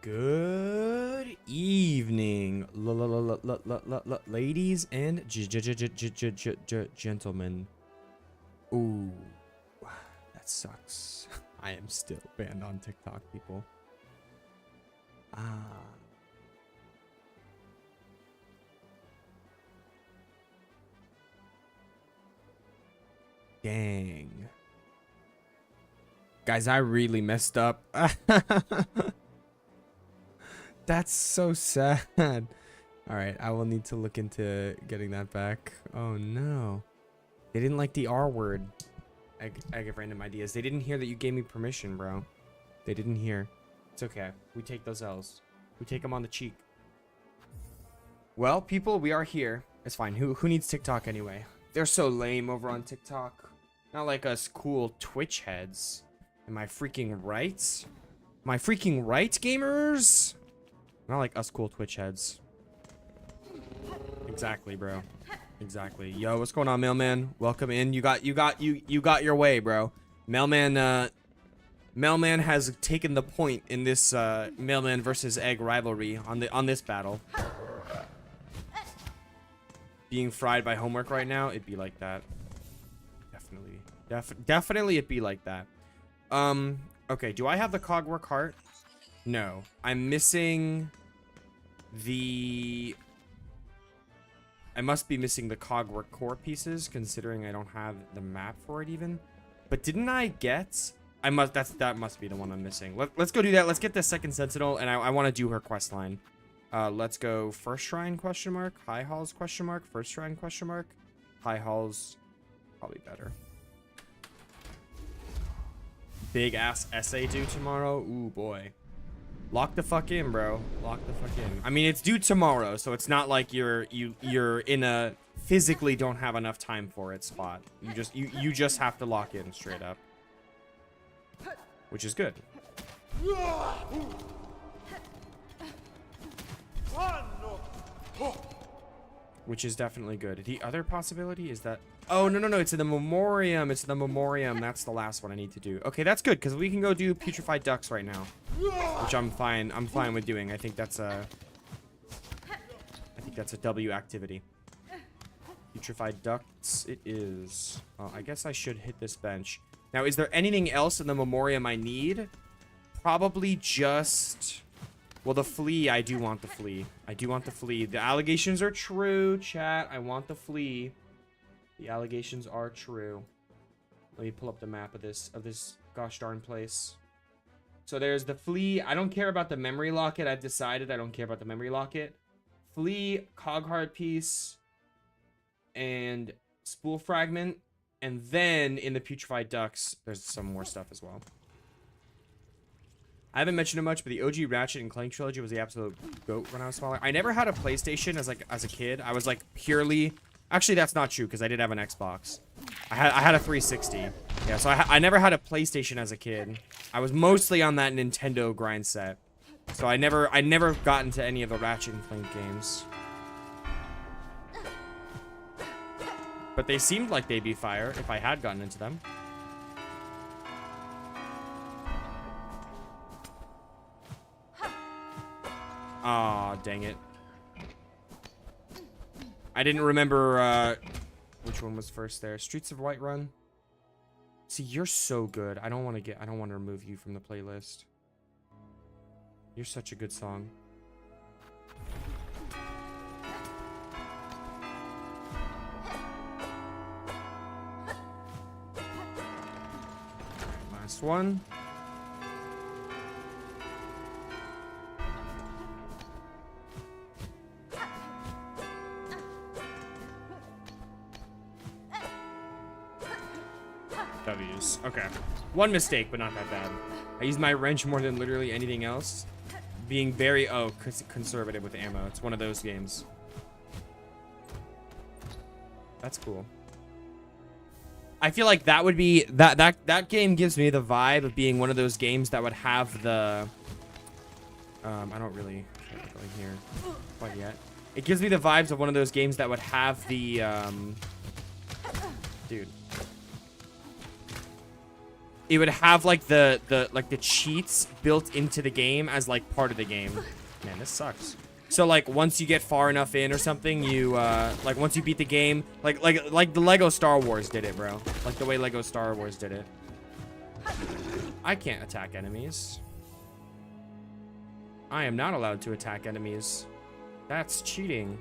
Good evening, ladies and gentlemen. Ooh, that sucks. I am still banned on TikTok, people. Dang. Guys, I really messed up. That's so sad. All right, I will need to look into getting that back. Oh no. They didn't like the R word. I give random ideas. They didn't hear that you gave me permission, bro. They didn't hear. It's okay. We take those L's. We take them on the cheek. Well, people, we are here. It's fine. Who needs TikTok anyway? They're so lame over on TikTok. Not like us cool Twitch heads. Am I freaking right? Am I freaking right, gamers? Not like us cool Twitch heads. Exactly, bro. Exactly. Yo, what's going on, mailman? Welcome in. You got your way, bro. Mailman has taken the point in this mailman versus egg rivalry on this battle. Being fried by homework right now, it'd be like that. Definitely it'd be like that. Okay, do I have the cogwork heart? No. I'm missing the... I must be missing the cogwork core pieces, considering I don't have the map for it even. But didn't I get... that must be the one I'm missing. Let's go do that. Let's get the second sentinel, and I want to do her quest line. Let's go first shrine question mark, high halls question mark, first shrine question mark, high halls, probably better. Big ass essay due tomorrow. Ooh boy. Lock the fuck in, bro. Lock the fuck in. I mean, it's due tomorrow, so it's not like you're in a physically don't have enough time for it spot. You just have to lock in straight up. Which is good. Which is definitely good. The other possibility is that... Oh, no. It's in the memoriam. It's in the memoriam. That's the last one I need to do. Okay, that's good, because we can go do putrefied ducks right now. Which I'm fine with doing. I think that's a W activity. Putrefied ducts it is. I guess I should hit this bench. Now, is there anything else in the memoriam I need? Probably just... Well, the flea, I do want the flea. I do want the flea. The allegations are true, chat. I want the flea. The allegations are true. Let me pull up the map of this gosh darn place. So there's the flea. I don't care about the memory locket. I've decided I don't care about the memory locket. Flea, cog hard piece, and spool fragment. And then in the putrefied ducts, there's some more stuff as well. I haven't mentioned it much, but the OG Ratchet and Clank trilogy was the absolute goat when I was smaller. I never had a PlayStation as a kid. I was like purely... Actually, that's not true because I did have an Xbox. I had a 360. Yeah, so I never had a PlayStation as a kid. I was mostly on that Nintendo grind set. So I never got into any of the Ratchet and Clank games. But they seemed like they'd be fire if I had gotten into them. Aw, dang it. I didn't remember which one was first there. Streets of Whiterun. See, you're so good. I don't want to remove you from the playlist. You're such a good song. Last one. W's. Okay. One mistake, but not that bad. I use my wrench more than literally anything else. Being very, conservative with ammo. It's one of those games. That's cool. I feel like that would be... That game gives me the vibe of being one of those games that would have the... I don't really care about going here quite yet. It gives me the vibes of one of those games that would have the... Dude. it would have like the cheats built into the game as like part of the game. Man, this sucks. So like once you get far enough in or something, you like once you beat the game, like the Lego Star Wars did it, bro. Like the way Lego Star Wars did it. I can't attack enemies. I am not allowed to attack enemies. That's cheating.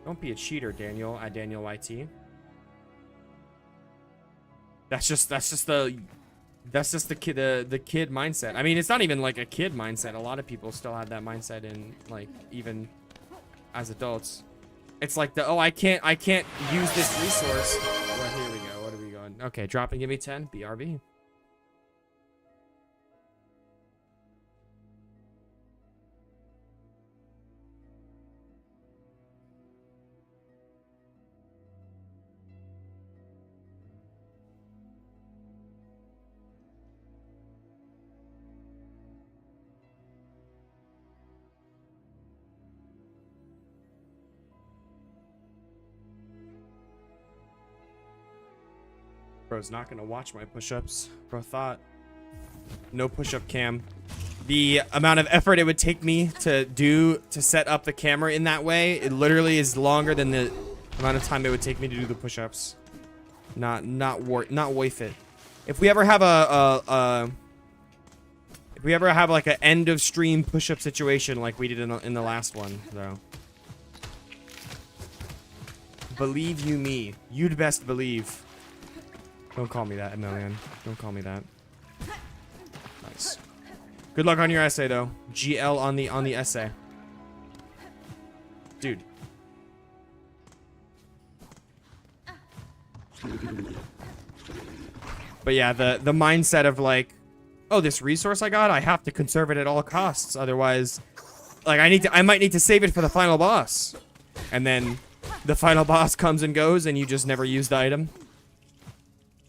Don't be a cheater, Daniel. At Daniel YT. That's just the kid mindset. I mean, it's not even like a kid mindset. A lot of people still have that mindset in like even as adults. It's like the, oh, I can't use this resource. Well, here we go. What are we going? Okay, drop and give me 10. BRB. Bro's not gonna watch my push-ups. Bro thought no push-up cam. The amount of effort it would take me to set up the camera in that way, it literally is longer than the amount of time it would take me to do the push-ups. Not worth it. If we ever have like an end of stream push-up situation like we did in the last one, though. Believe you me, you'd best believe. Don't call me that, no, man. Don't call me that. Nice. Good luck on your essay, though. GL on the essay. Dude. But yeah, the mindset of like, oh, this resource I got, I have to conserve it at all costs. Otherwise, like I might need to save it for the final boss. And then the final boss comes and goes and you just never use the item.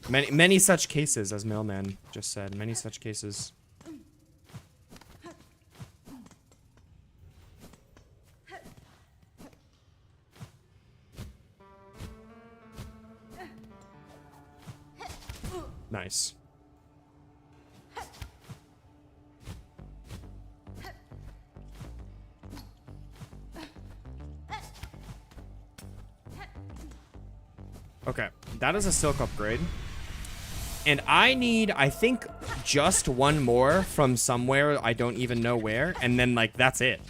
Many such cases, as Mailman just said. Many such cases. Nice. Okay, that is a silk upgrade. And I need, I think, just one more from somewhere. I don't even know where. And then, like, that's it.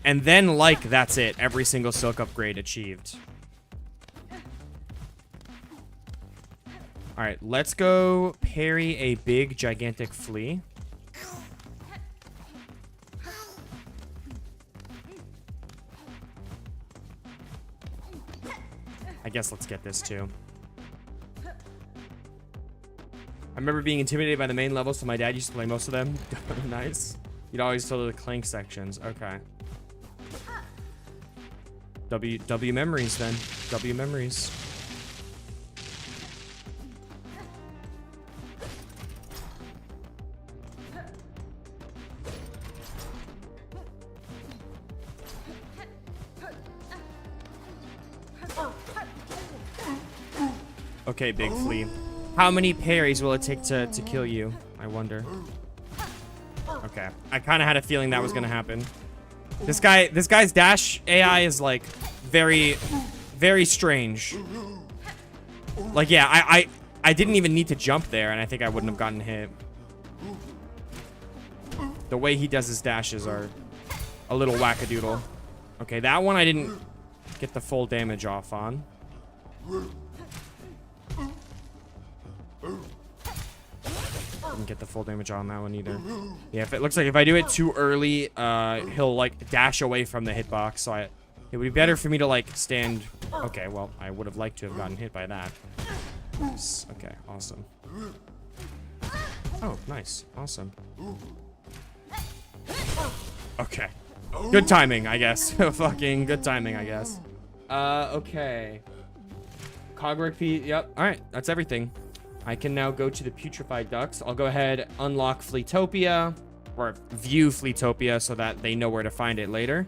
And then, like, that's it. Every single silk upgrade achieved. Alright, let's go parry a big, gigantic flea. I guess let's get this, too. I remember being intimidated by the main levels, so my dad used to play most of them. Nice. You'd always tell the clank sections. Okay. W memories, then. W memories. Okay, big flea. How many parries will it take to kill you? I wonder. Okay. I kind of had a feeling that was going to happen. This guy's dash AI is like very, very strange. Like, yeah, I didn't even need to jump there, and I think I wouldn't have gotten hit. The way he does his dashes are a little wackadoodle. Okay, that one I didn't get the full damage off on. Didn't get the full damage on that one either. Yeah, if it looks like if I do it too early, he'll like dash away from the hitbox. So it would be better for me to like stand. Okay, well, I would have liked to have gotten hit by that. Nice. Okay, awesome. Oh, nice, awesome. Okay, good timing, I guess. Fucking good timing, I guess. Okay. Cogwork P. Yep. All right, that's everything. I can now go to the Putrefied Ducks. I'll go ahead, unlock Fleetopia, or view Fleetopia so that they know where to find it later.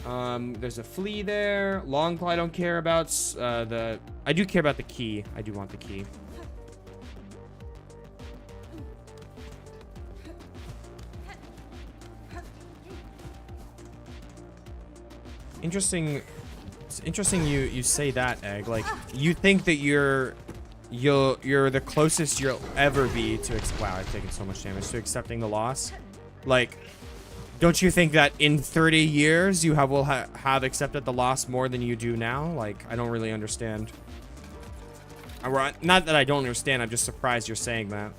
There's a flea there. Longclaw I don't care about. I do care about the key. I do want the key. Interesting. It's interesting you say that, Egg. Like, you think that you're the closest you'll ever be to wow, I've taken so much damage, to accepting the loss. Like, don't you think that in 30 years you will have accepted the loss more than you do now? Like, I don't really understand. Not that I don't understand, I'm just surprised you're saying that.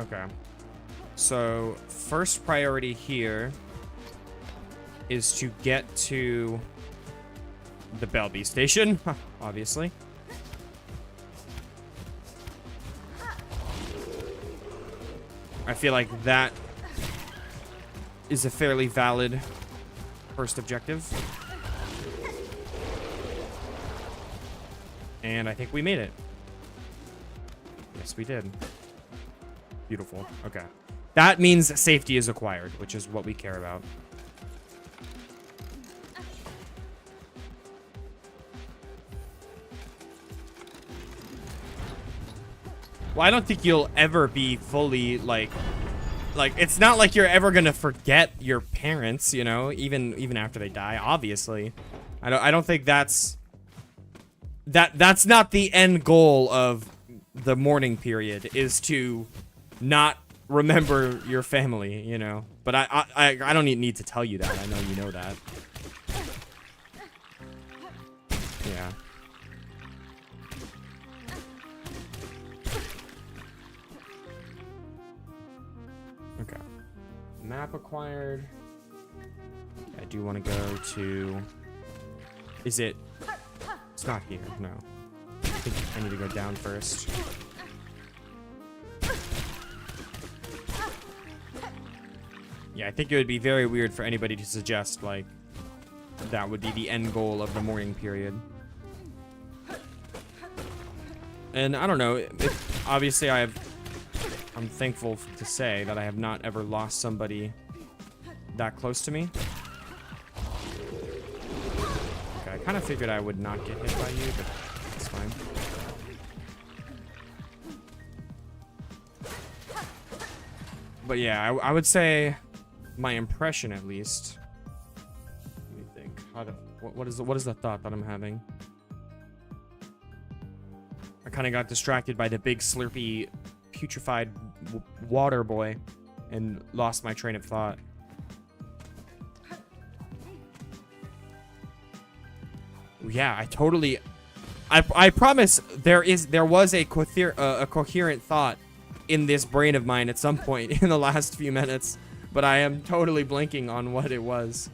Okay. So, first priority here is to get to the Belby station, obviously. I feel like that is a fairly valid first objective. And I think we made it. Yes, we did. Beautiful. Okay. That means safety is acquired, which is what we care about. Well, I don't think you'll ever be fully, like, it's not like you're ever gonna forget your parents, you know, even after they die, obviously. I don't think that's not the end goal of the mourning period, is to not remember your family, you know. But I don't need to tell you that. I know you know that. Yeah. Okay. Map acquired. I do want to go to... Is it... It's not here, no. I think I need to go down first. Yeah, I think it would be very weird for anybody to suggest, like, that would be the end goal of the mourning period. And I don't know, obviously I'm thankful to say that I have not ever lost somebody that close to me. Okay, I kind of figured I would not get hit by you, but it's fine. But yeah, I would say my impression, at least. Let me think. What is the thought that I'm having? I kind of got distracted by the big slurpy putrefied water boy and lost my train of thought. Yeah, I totally... I promise there was a coherent thought in this brain of mine at some point in the last few minutes, but I am totally blanking on what it was.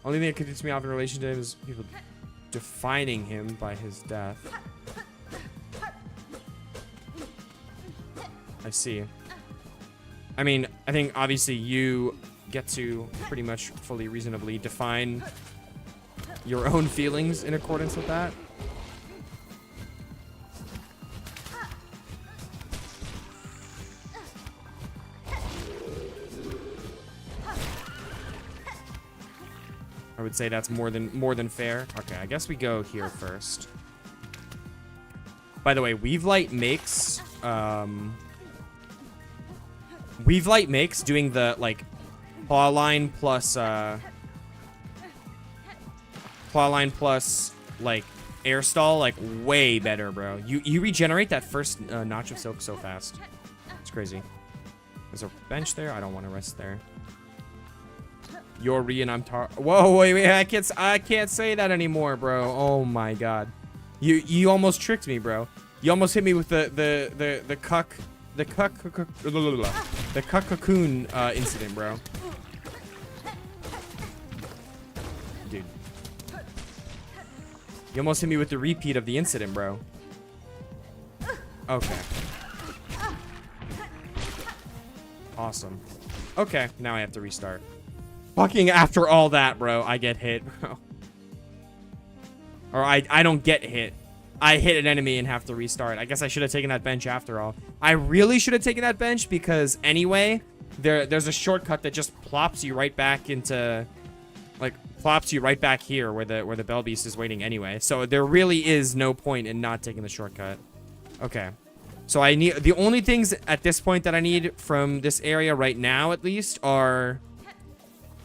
Only thing that could piss me off in relation to him is people defining him by his death. I see. I mean, I think obviously you get to pretty much fully reasonably define your own feelings in accordance with that. I would say that's more than fair. Okay, I guess we go here first. By the way, Weavelight makes doing the like claw line plus like air stall like way better, bro. You regenerate that first notch of silk so fast. It's crazy. There's a bench there. I don't want to rest there. You're Re and I'm Tar. Whoa, wait, I can't say that anymore, bro. Oh my god. You almost tricked me, bro. You almost hit me with the cocoon incident, bro. Dude. You almost hit me with the repeat of the incident, bro. Okay. Awesome. Okay, now I have to restart. Fucking after all that, bro, I get hit, bro. Or I don't get hit. I hit an enemy and have to restart. I guess I should have taken that bench after all. I really should have taken that bench because anyway, there's a shortcut that just plops you right back into, like, plops you right back here where the Bell Beast is waiting anyway. So there really is no point in not taking the shortcut. Okay. So I need, the only things at this point that I need from this area right now, at least, are,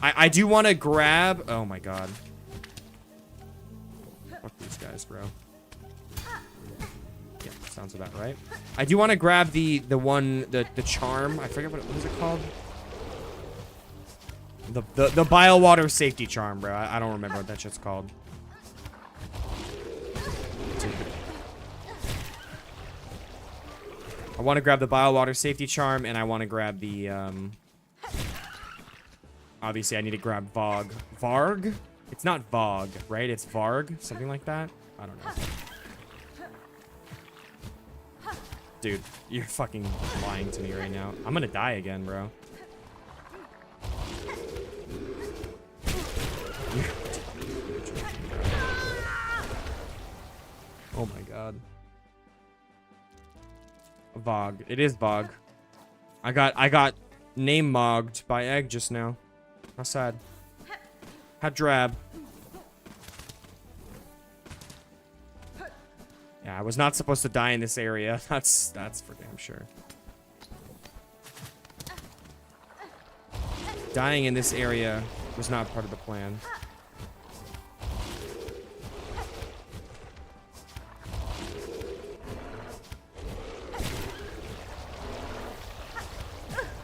I do want to grab, oh my god. Fuck these guys, bro. Yeah, sounds about right. I do want to grab the charm. I forget what is it called? The bile water safety charm, bro. I don't remember what that shit's called. I want to grab the bile water safety charm, and I want to grab the obviously I need to grab Varg. It's not Vog, right? It's Varg, something like that. I don't know. Dude, you're fucking lying to me right now. I'm gonna die again, bro. Oh my god. Vog. It is Vog. I got name mogged by Egg just now. How sad. How drab. Yeah, I was not supposed to die in this area. That's for damn sure. Dying in this area was not part of the plan.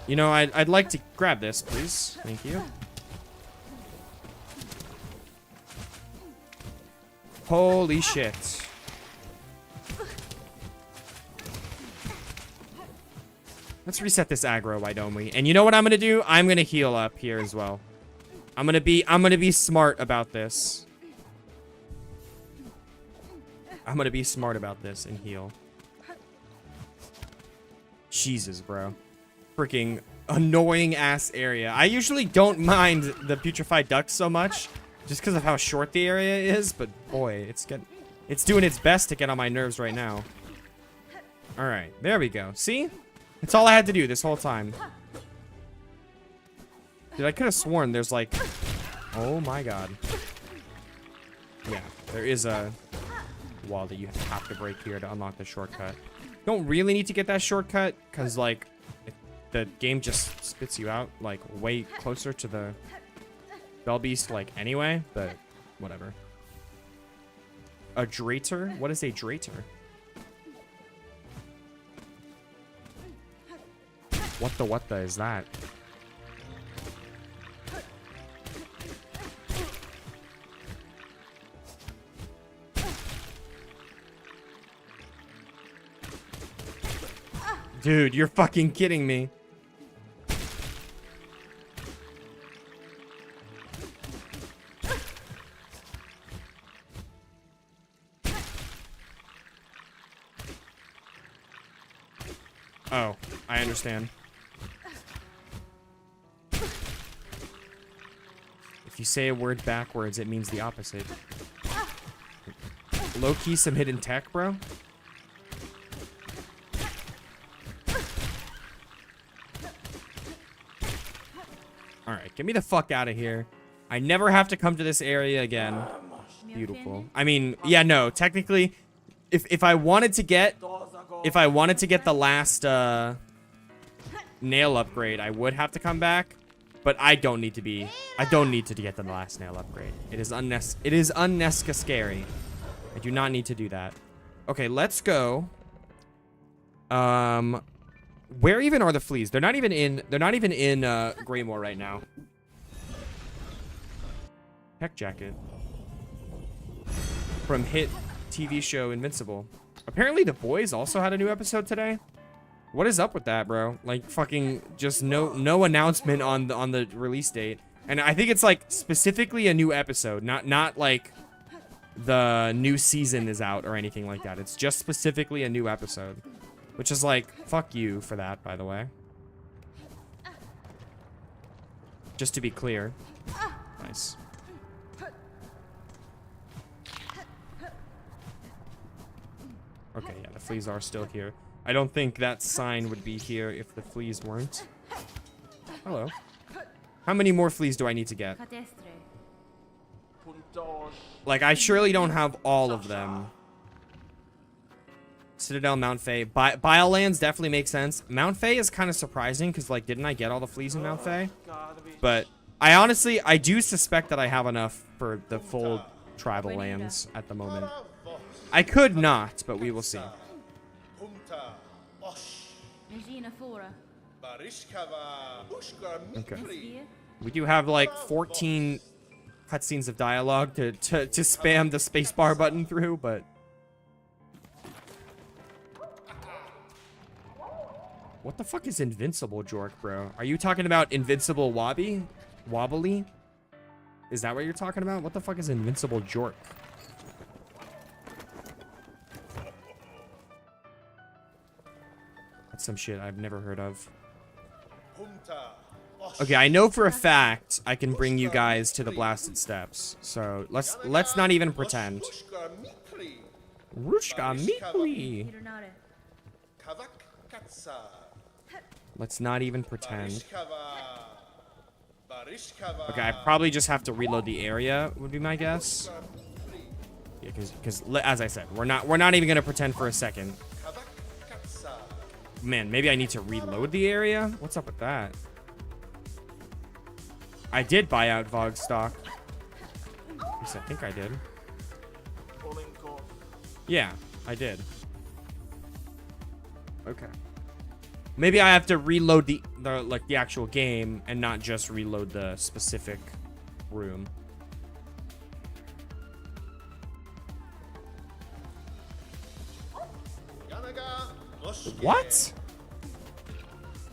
You know, I'd like to grab this, please. Thank you. Holy shit. Let's reset this aggro, why don't we? And you know what I'm gonna do? I'm gonna heal up here as well. I'm gonna be smart about this. I'm gonna be smart about this and heal. Jesus, bro. Freaking annoying ass area. I usually don't mind the putrefied ducks so much just because of how short the area is, but boy, it's doing its best to get on my nerves right now. All right, there we go. See? That's all I had to do this whole time. Dude, I could have sworn there's like, oh my god. Yeah, there is a wall that you have to break here to unlock the shortcut. Don't really need to get that shortcut because like the game just spits you out like way closer to the Bell Beast like anyway, but whatever. A Drater? What is a Drater? What the is that? Dude, you're fucking kidding me. Oh, I understand. If you say a word backwards, it means the opposite. Low-key some hidden tech, bro. Alright, get me the fuck out of here. I never have to come to this area again. Beautiful. I mean, yeah, no, technically, if I wanted to get the last nail upgrade, I would have to come back. But I don't need to get the last nail upgrade. It is unnecessary. I do not need to do that. Okay, let's go. Where even are the fleas? They're not even in Greymore right now. Heck jacket. From hit TV show Invincible. Apparently the boys also had a new episode today. What is up with that, bro? Like fucking just no announcement on the release date. And I think it's like specifically a new episode, not like the new season is out or anything like that. It's just specifically a new episode. Which is like, fuck you for that, by the way. Just to be clear. Nice. Okay, yeah, the fleas are still here. I don't think that sign would be here if the fleas weren't. Hello. How many more fleas do I need to get? Like, I surely don't have all of them. Citadel, Mount Fae. Biolands definitely makes sense. Mount Fae is kind of surprising because, like, didn't I get all the fleas in Mount Fae? But I do suspect that I have enough for the full tribal lands at the moment. I could not, but we will see. Okay. We do have like 14 cutscenes of dialogue to spam the spacebar button through, but what the fuck is invincible Jork, bro? Are you talking about invincible wobbly? Is that what you're talking about? What the fuck is invincible Jork? That's some shit I've never heard of. Okay, I know for a fact I can bring you guys to the blasted steps. So let's not even pretend. Rushka Mikli. Let's not even pretend. Okay, I probably just have to reload the area, would be my guess. Yeah, because as I said, we're not even gonna pretend for a second. Man, maybe I need to reload the area. What's up with that? I did buy out Vogue stock. At least I think I did. Yeah, I did. Okay. Maybe I have to reload the actual game and not just reload the specific room. What?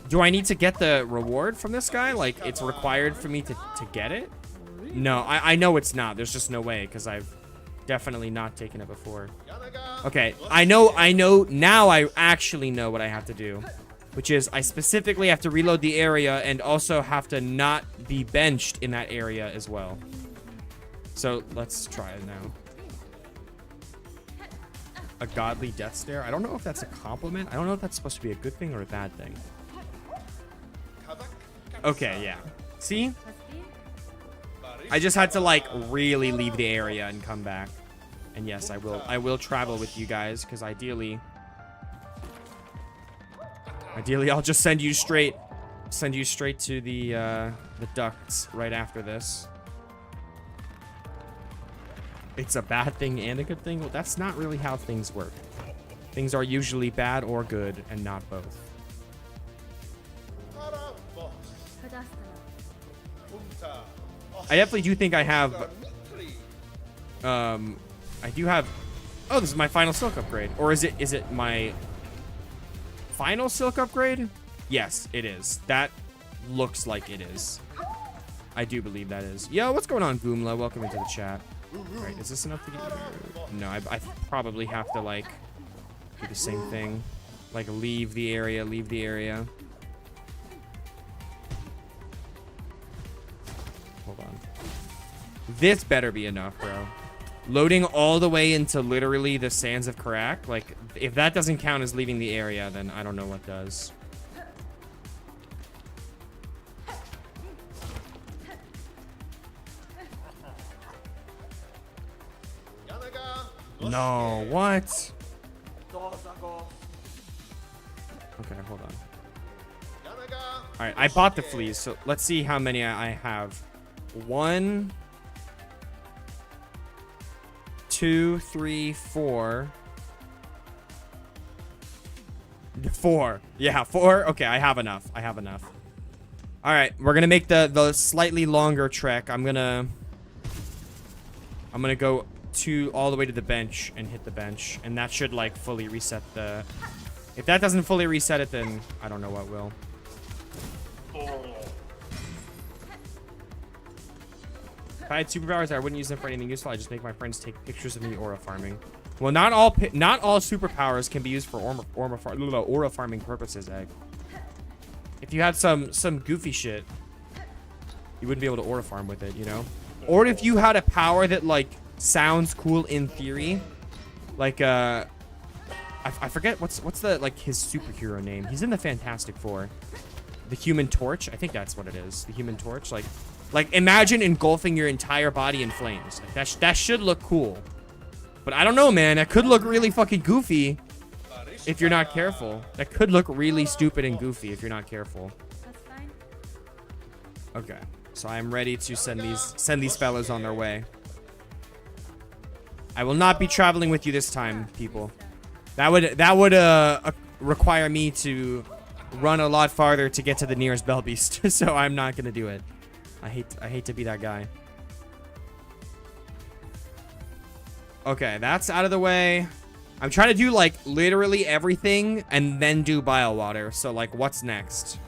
Do I need to get the reward from this guy? Like, it's required for me to get it? No, I know it's not. There's just no way, because I've definitely not taken it before. Okay, I know, now I actually know what I have to do. Which is, I specifically have to reload the area and also have to not be benched in that area as well. So, let's try it now. A godly death stare? I don't know if that's a compliment. I don't know if that's supposed to be a good thing or a bad thing. Okay, yeah. See? I just had to, like, really leave the area and come back. And yes, I will travel with you guys, because ideally, I'll just send you straight to the ducts right after this. It's a bad thing and a good thing? Well, that's not really how things work. Things are usually bad or good, and not both. I definitely do think I have... I do have... Oh, this is my final silk upgrade. Or is it my final silk upgrade? Yes, it is. That looks like it is. I do believe that is. Yo, what's going on, Goomla? Welcome into the chat. Alright, is this enough to get you? No, I probably have to, like, do the same thing. Like, leave the area. Hold on. This better be enough, bro. Loading all the way into literally the sands of Karak. Like, if that doesn't count as leaving the area, then I don't know what does. No, what? Okay, hold on. Alright, I bought the fleas, so let's see how many I have. 1, 2, 3, 4. 4. Yeah, 4. Okay, I have enough. Alright, we're gonna make the slightly longer trek. I'm gonna go all the way to the bench and hit the bench, and that should, like, fully reset the... If that doesn't fully reset it, then I don't know what will. If I had superpowers, I wouldn't use them for anything useful. I just make my friends take pictures of me aura farming. Well, not all superpowers can be used for aura farming purposes, Egg. If you had some goofy shit, you wouldn't be able to aura farm with it, you know? Or if you had a power that, like, sounds cool in theory, like I forget what's the, like, his superhero name. He's in the Fantastic Four. The Human Torch? I think that's what it is. The Human Torch. Like imagine engulfing your entire body in flames. Like, that should look cool. But I don't know, man. That could look really fucking goofy if you're not careful. That could look really stupid and goofy if you're not careful. Okay. So I am ready to send these fellas on their way. I will not be traveling with you this time, people. That would require me to run a lot farther to get to the nearest Bell Beast. So I'm not gonna do it. I hate to be that guy. Okay, that's out of the way. I'm trying to do, like, literally everything and then do Bile Water. So, like, what's next?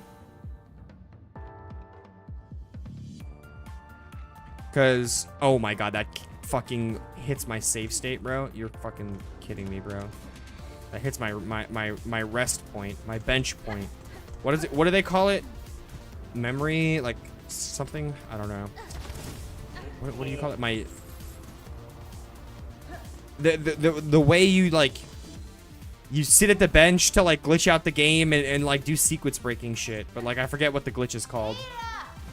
Because, oh my god, that fucking hits my save state, bro. You're fucking kidding me, bro. That hits my rest point, my bench point. What is it? What do they call it? Memory, like something? I don't know. What do you call it? My the way you, like, you sit at the bench to, like, glitch out the game and like do sequence breaking shit, but, like, I forget what the glitch is called.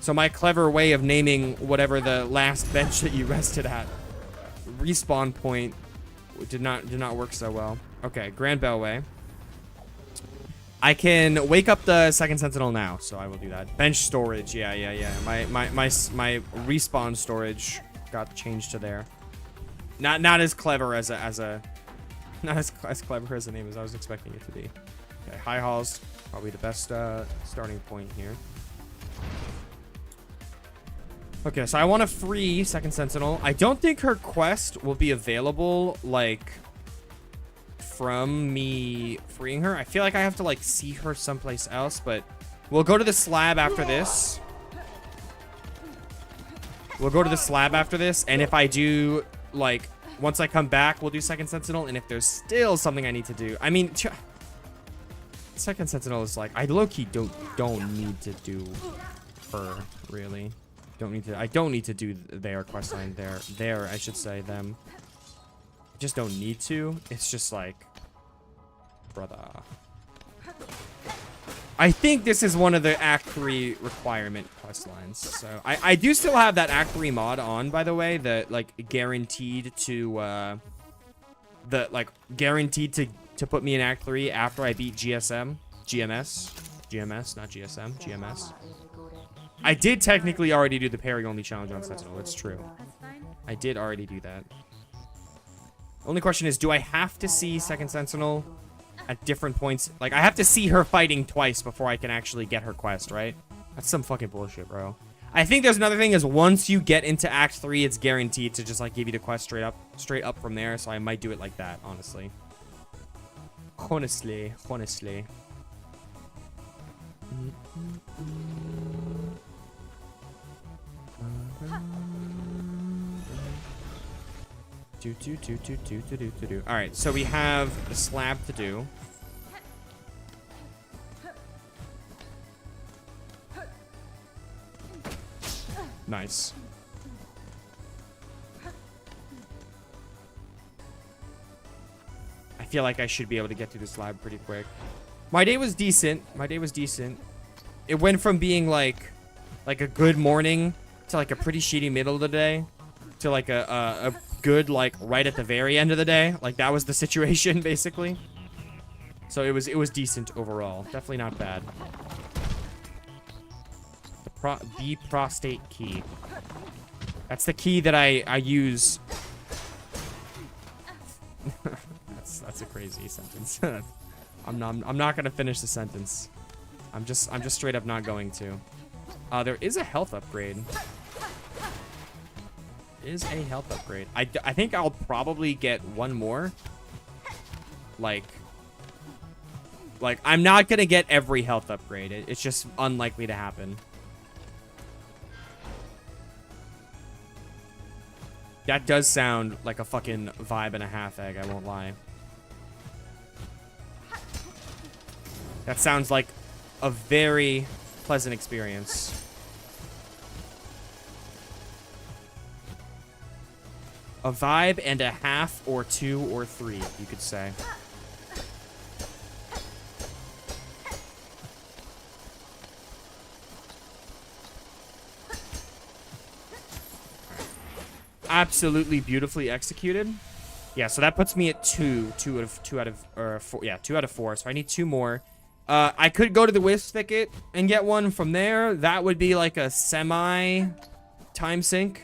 So my clever way of naming whatever the last bench that you rested at, respawn point, did not work so well. Okay, Grand Bellway. I can wake up the second sentinel now, so I will do that. Bench storage, yeah. My respawn storage got changed to there. Not as clever as not as clever as the name as I was expecting it to be. Okay, High Hall's probably the best starting point here. Okay, so I want to free Second Sentinel. I don't think her quest will be available, like, from me freeing her. I feel like I have to, like, see her someplace else, but we'll go to the slab after this. We'll go to the slab after this, and if I do, like, once I come back, we'll do Second Sentinel, and if there's still something I need to do, I mean, Second Sentinel is like, I low-key don't need to do her, really. I don't need to do their questline there, I should say, them. I just don't need to. It's just like, brother. I think this is one of the Act 3 requirement questlines. So I do still have that Act 3 mod on, by the way, that, like, guaranteed to guaranteed to put me in Act 3 after I beat GMS, not GSM, GMS. I did technically already do the parry only challenge on Sentinel. It's true. I did already do that. Only question is, do I have to see Second Sentinel at different points? Like, I have to see her fighting twice before I can actually get her quest, right? That's some fucking bullshit, bro. I think there's another thing is once you get into Act 3, it's guaranteed to just, like, give you the quest straight up from there. So I might do it like that, honestly. Honestly. All right, so we have the slab to do. Nice. I feel like I should be able to get through the slab pretty quick. My day was decent. It went from being like a good morning to, like, a pretty shitty middle of the day to, like, a good, like, right at the very end of the day. Like, that was the situation, basically. So it was decent overall. Definitely not bad. The prostate key. That's the key that I use. That's a crazy sentence. I'm not gonna finish the sentence. I'm just straight up not going to. There is a health upgrade. I think I'll probably get one more. Like I'm not gonna get every health upgrade. It's just unlikely to happen. That does sound like a fucking vibe and a half egg, I won't lie. That sounds like a very pleasant experience. A vibe and a half or two or three, you could say. absolutely beautifully executed. Yeah, so that puts me at 2 out of 4. Yeah, 2 out of 4. So I need 2 more. I could go to the Wisp Thicket and get one from there. That would be like a semi time sink.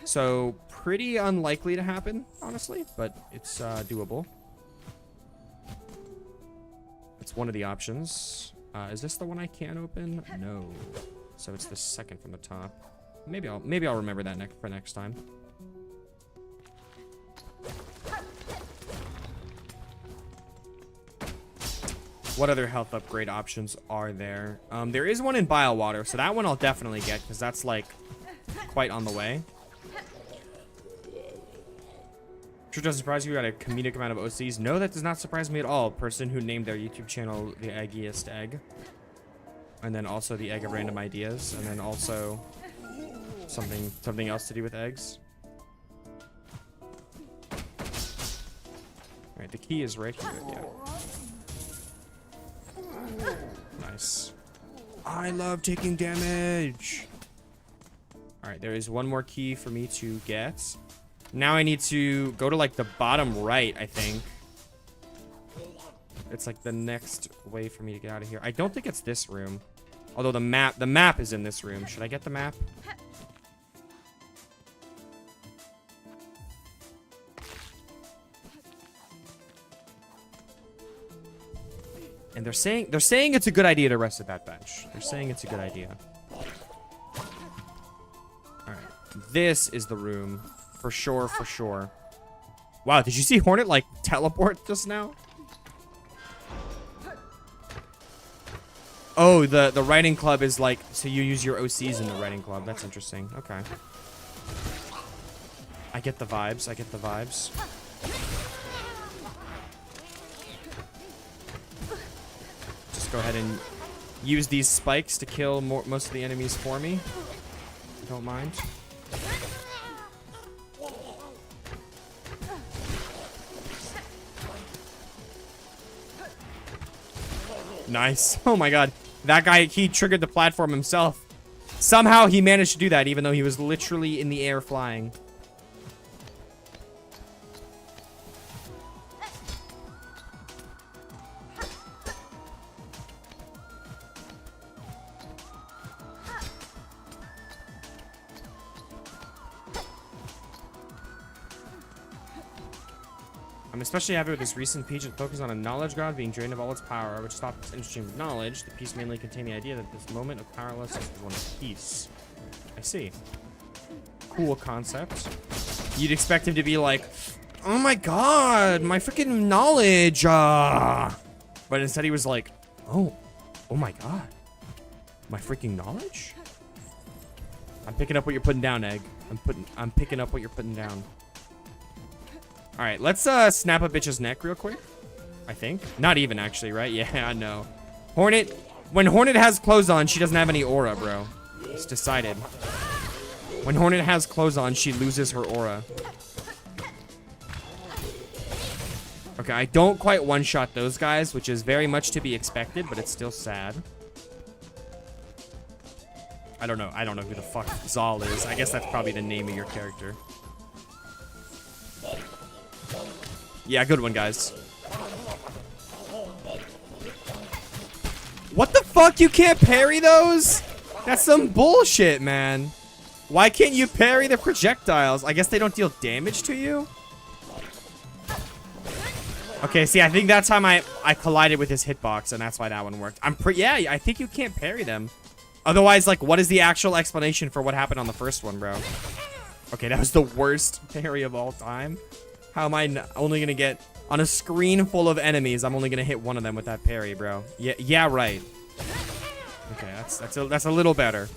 So pretty unlikely to happen, honestly, but it's doable. It's one of the options. Is this the one I can't open? No. So it's the second from the top. Maybe I'll remember that for next time. What other health upgrade options are there? There is one in Bile Water, so that one I'll definitely get because that's like quite on the way. Sure doesn't surprise you got a comedic amount of OCs. No, that does not surprise me at all. Person who named their YouTube channel The Eggiest Egg. And then also the Egg of Random Ideas. And then also something else to do with eggs. Alright, the key is right here. Yeah. Nice. I love taking damage. Alright, there is one more key for me to get. Now I need to go to like the bottom right, I think. It's like the next way for me to get out of here. I don't think it's this room. Although the map is in this room. Should I get the map? And they're saying it's a good idea to rest at that bench. They're saying it's a good idea. Alright. This is the room. For sure, for sure. Wow, did you see Hornet, like, teleport just now? Oh, the writing club is like, so you use your OCs in the writing club. That's interesting. Okay. I get the vibes. I get the vibes. Just go ahead and use these spikes to kill most of the enemies for me. Don't mind. Nice. Oh my god. That guy, he triggered the platform himself. Somehow he managed to do that, even though he was literally in the air flying. I'm especially happy with this recent piece that focuses on a knowledge god being drained of all its power, which stops its stream of knowledge. The piece mainly contained the idea that this moment of powerlessness is one of peace. I see. Cool concept. You'd expect him to be like, oh my god, my freaking knowledge. But instead he was like, oh my god, my freaking knowledge? I'm picking up what you're putting down, Egg. I'm picking up what you're putting down. All right, let's snap a bitch's neck real quick. I think. Not even, actually, right? Yeah, I know. Hornet. When Hornet has clothes on, she doesn't have any aura, bro. It's decided. When Hornet has clothes on, she loses her aura. Okay, I don't quite one-shot those guys, which is very much to be expected, but it's still sad. I don't know who the fuck Zal is. I guess that's probably the name of your character. Yeah, good one, guys. What the fuck? You can't parry those? That's some bullshit, man. Why can't you parry the projectiles? I guess they don't deal damage to you? Okay, see, I think that time I collided with his hitbox, and that's why that one worked. Yeah, I think you can't parry them. Otherwise, like, what is the actual explanation for what happened on the first one, bro? Okay, that was the worst parry of all time. How am I only gonna get on a screen full of enemies? I'm only gonna hit one of them with that parry, bro. Yeah, right. Okay, that's a little better.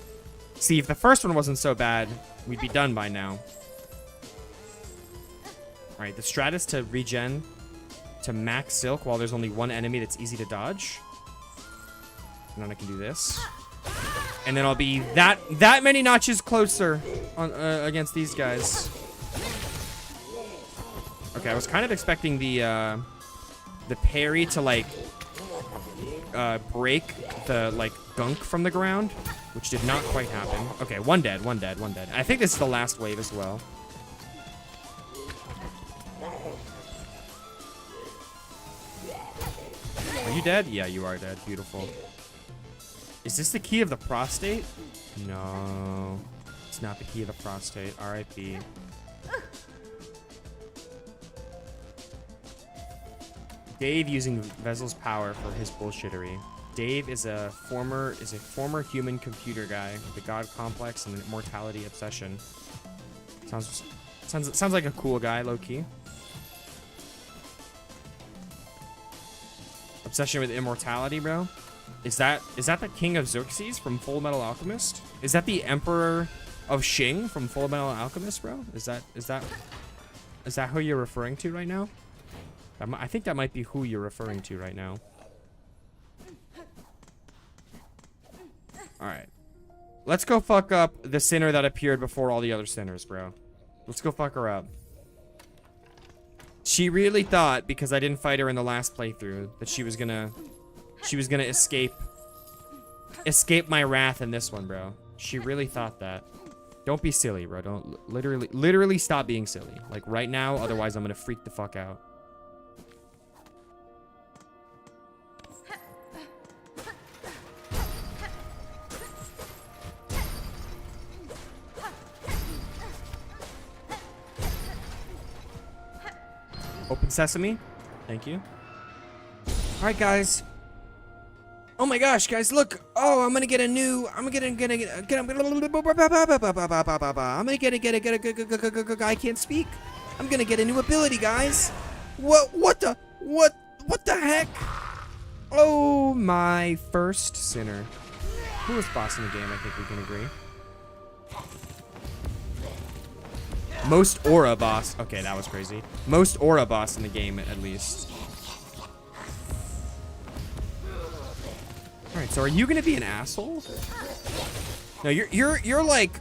See, if the first one wasn't so bad, we'd be done by now. All right, the strat is to regen to max Silk while there's only one enemy that's easy to dodge. And then I can do this, and then I'll be that many notches closer on against these guys. Okay, I was kind of expecting the parry to, like, break the, like, gunk from the ground, which did not quite happen. Okay, one dead. I think this is the last wave as well. you dead? Yeah, you are dead. Beautiful. Is this the key of the prostate? No. It's not the key of the prostate. R.I.P. Dave using Vezel's power for his bullshittery. Dave is a former human computer guy with a god complex and an immortality obsession. Sounds like a cool guy, low key. Obsession with immortality, bro. Is that the King of Xerxes from Full Metal Alchemist? Is that the Emperor of Shing from Full Metal Alchemist, bro? Is that who you're referring to right now? I think that might be who you're referring to right now. Alright. Let's go fuck up the sinner that appeared before all the other sinners, bro. Let's go fuck her up. She really thought, because I didn't fight her in the last playthrough, that she was gonna escape my wrath in this one, bro. She really thought that. Don't be silly, bro. Don't literally stop being silly. Like right now, otherwise I'm gonna freak the fuck out. Open sesame. Thank you. All right, guys. Oh my gosh, guys, look. Oh, I'm gonna get a new. I can't speak. I'm gonna get a new ability, guys. What the heck? Oh, my first sinner. Coolest boss in the game, I think we can agree. Most aura boss. Okay, that was crazy. Most aura boss in the game, at least. All right, so are you gonna be an asshole? No, you're like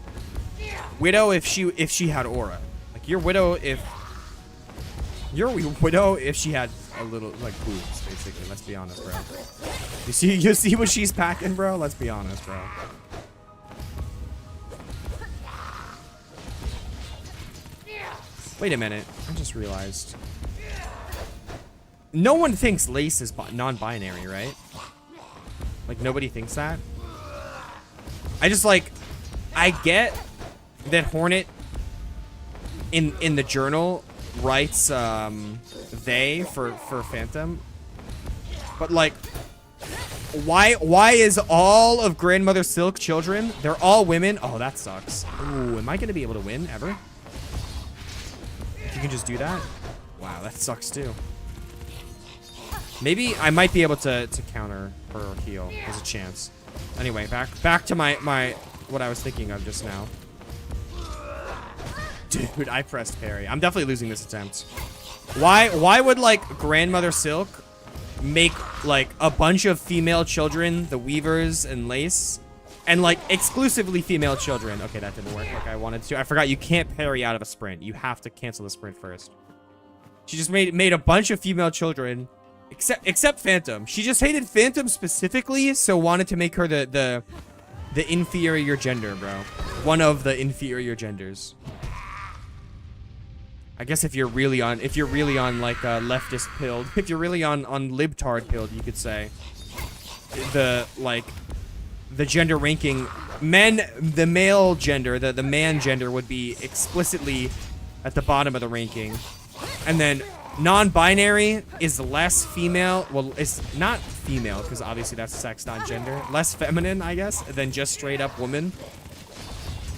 Widow if she had aura. Like you're Widow if she had a little like boobs, basically. Let's be honest, bro. You see what she's packing, bro? Let's be honest, bro. Wait a minute. I just realized. No one thinks Lace is non-binary, right? Like, nobody thinks that? I just, like... I get that Hornet in the journal writes, they for Phantom. But, like... Why is all of Grandmother Silk children? They're all women? Oh, that sucks. Ooh, am I gonna be able to win, ever? You can just do that? Wow, that sucks too. Maybe I might be able to counter her heal. There's a chance. Anyway, back to my what I was thinking of just now. Dude, I pressed parry. I'm definitely losing this attempt. Why would like Grandmother Silk make like a bunch of female children, the Weavers and Lace, and like exclusively female children? Okay, that didn't work like I wanted to. I forgot you can't parry out of a sprint. You have to cancel the sprint first. She just made a bunch of female children, except Phantom. She just hated Phantom specifically, so wanted to make her the inferior gender, bro. One of the inferior genders. I guess if you're really on like leftist pilled, if you're really on libtard pilled, you could say the gender ranking, the male gender, the man gender would be explicitly at the bottom of the ranking, and then non-binary is less female. Well, it's not female because obviously that's sex, not gender. Less feminine, I guess, than just straight up woman.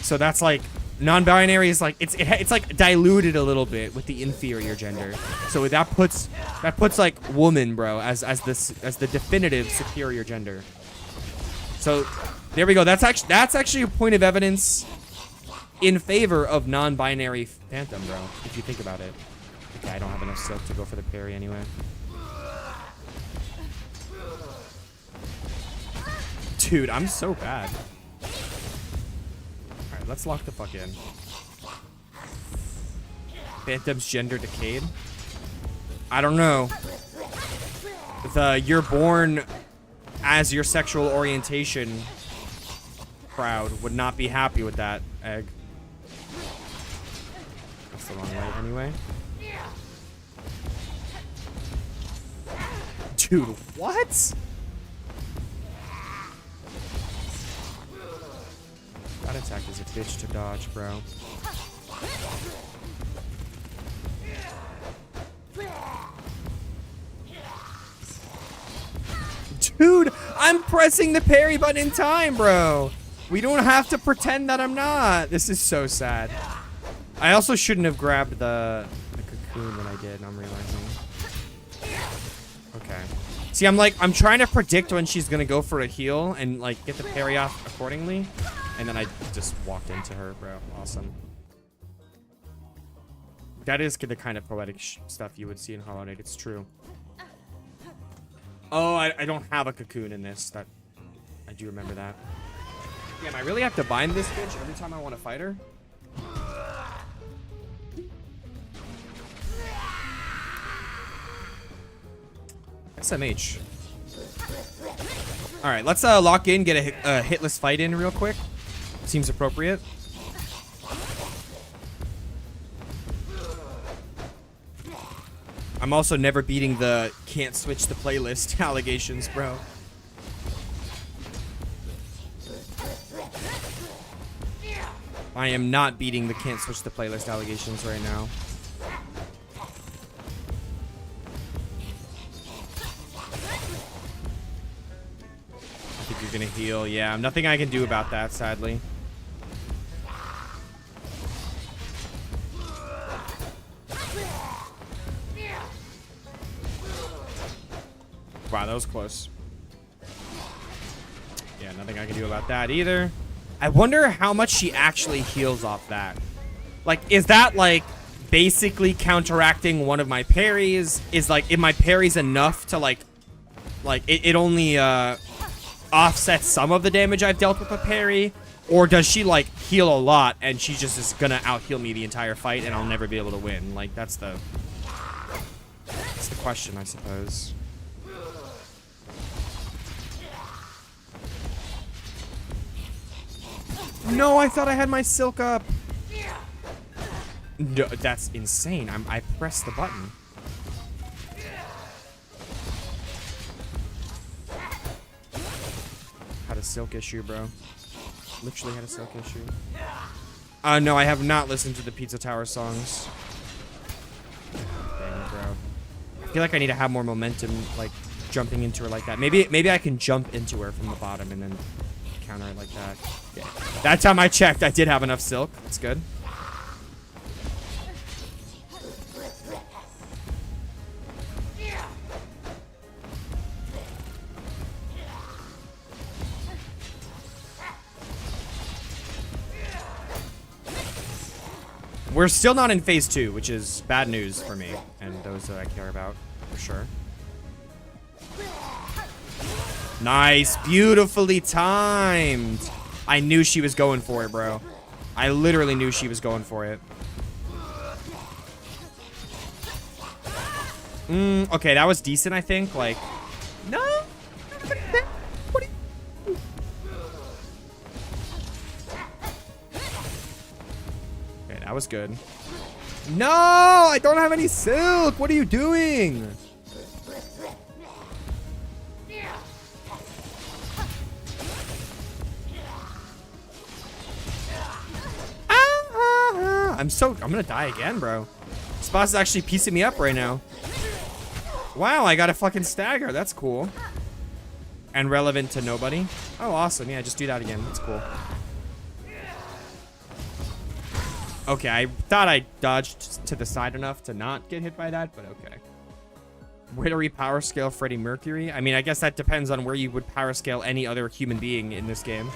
So that's like non-binary is like it's like diluted a little bit with the inferior gender. So that puts like woman, bro, as the definitive superior gender. So there we go. That's actually a point of evidence in favor of non-binary Phantom, bro. If you think about it. Okay, I don't have enough silk to go for the parry anyway. Dude, I'm so bad. Alright, let's lock the fuck in. Phantom's gender decayed? I don't know. You're born as your sexual orientation crowd would not be happy with that, Egg. That's the wrong way anyway. Dude, what? That attack is a bitch to dodge, bro. Dude, I'm pressing the parry button in time, bro. We don't have to pretend that I'm not. This is so sad. I also shouldn't have grabbed the cocoon that I did, I'm realizing. Okay. See, I'm trying to predict when she's gonna go for a heal and like get the parry off accordingly. And then I just walked into her, bro. Awesome. That is the kind of poetic stuff you would see in Hollow Knight. It's true. Oh, I don't have a cocoon in this. That I do remember that. Damn, I really have to bind this bitch every time I want to fight her? SMH. All right, let's lock in, get a hitless fight in real quick. Seems appropriate. I'm also never beating the can't switch the playlist allegations, bro. I am not beating the can't switch the playlist allegations right now. I think you're gonna heal. Yeah, nothing I can do about that, sadly. Wow, that was close. Yeah, nothing I can do about that either. I wonder how much she actually heals off that. Like, is that, like, basically counteracting one of my parries? Is, like, if my parry's enough to, like it only, offsets some of the damage I've dealt with a parry? Or does she, like, heal a lot and she just is gonna out-heal me the entire fight and I'll never be able to win? Like, that's the question, I suppose. No, I thought I had my silk up. No, that's insane. I pressed the button. Had a silk issue, bro. Literally had a silk issue. No, I have not listened to the Pizza Tower songs. Dang it, bro. I feel like I need to have more momentum, like, jumping into her like that. Maybe I can jump into her from the bottom and then counter it like that. Yeah. That time I checked, I did have enough silk. That's good. We're still not in phase 2, which is bad news for me and those that I care about, for sure. Nice. Beautifully timed. I knew she was going for it, bro. I literally knew she was going for it. Okay, that was decent, I think. Like, no. What are you... Okay, that was good. No, I don't have any silk. What are you doing? I'm gonna die again, bro. This boss is actually piecing me up right now. Wow, I got a fucking stagger. That's cool. And relevant to nobody. Oh, awesome. Yeah, just do that again. That's cool. Okay, I thought I dodged to the side enough to not get hit by that, but okay. Where do we power scale Freddie Mercury? I mean, I guess that depends on where you would power scale any other human being in this game.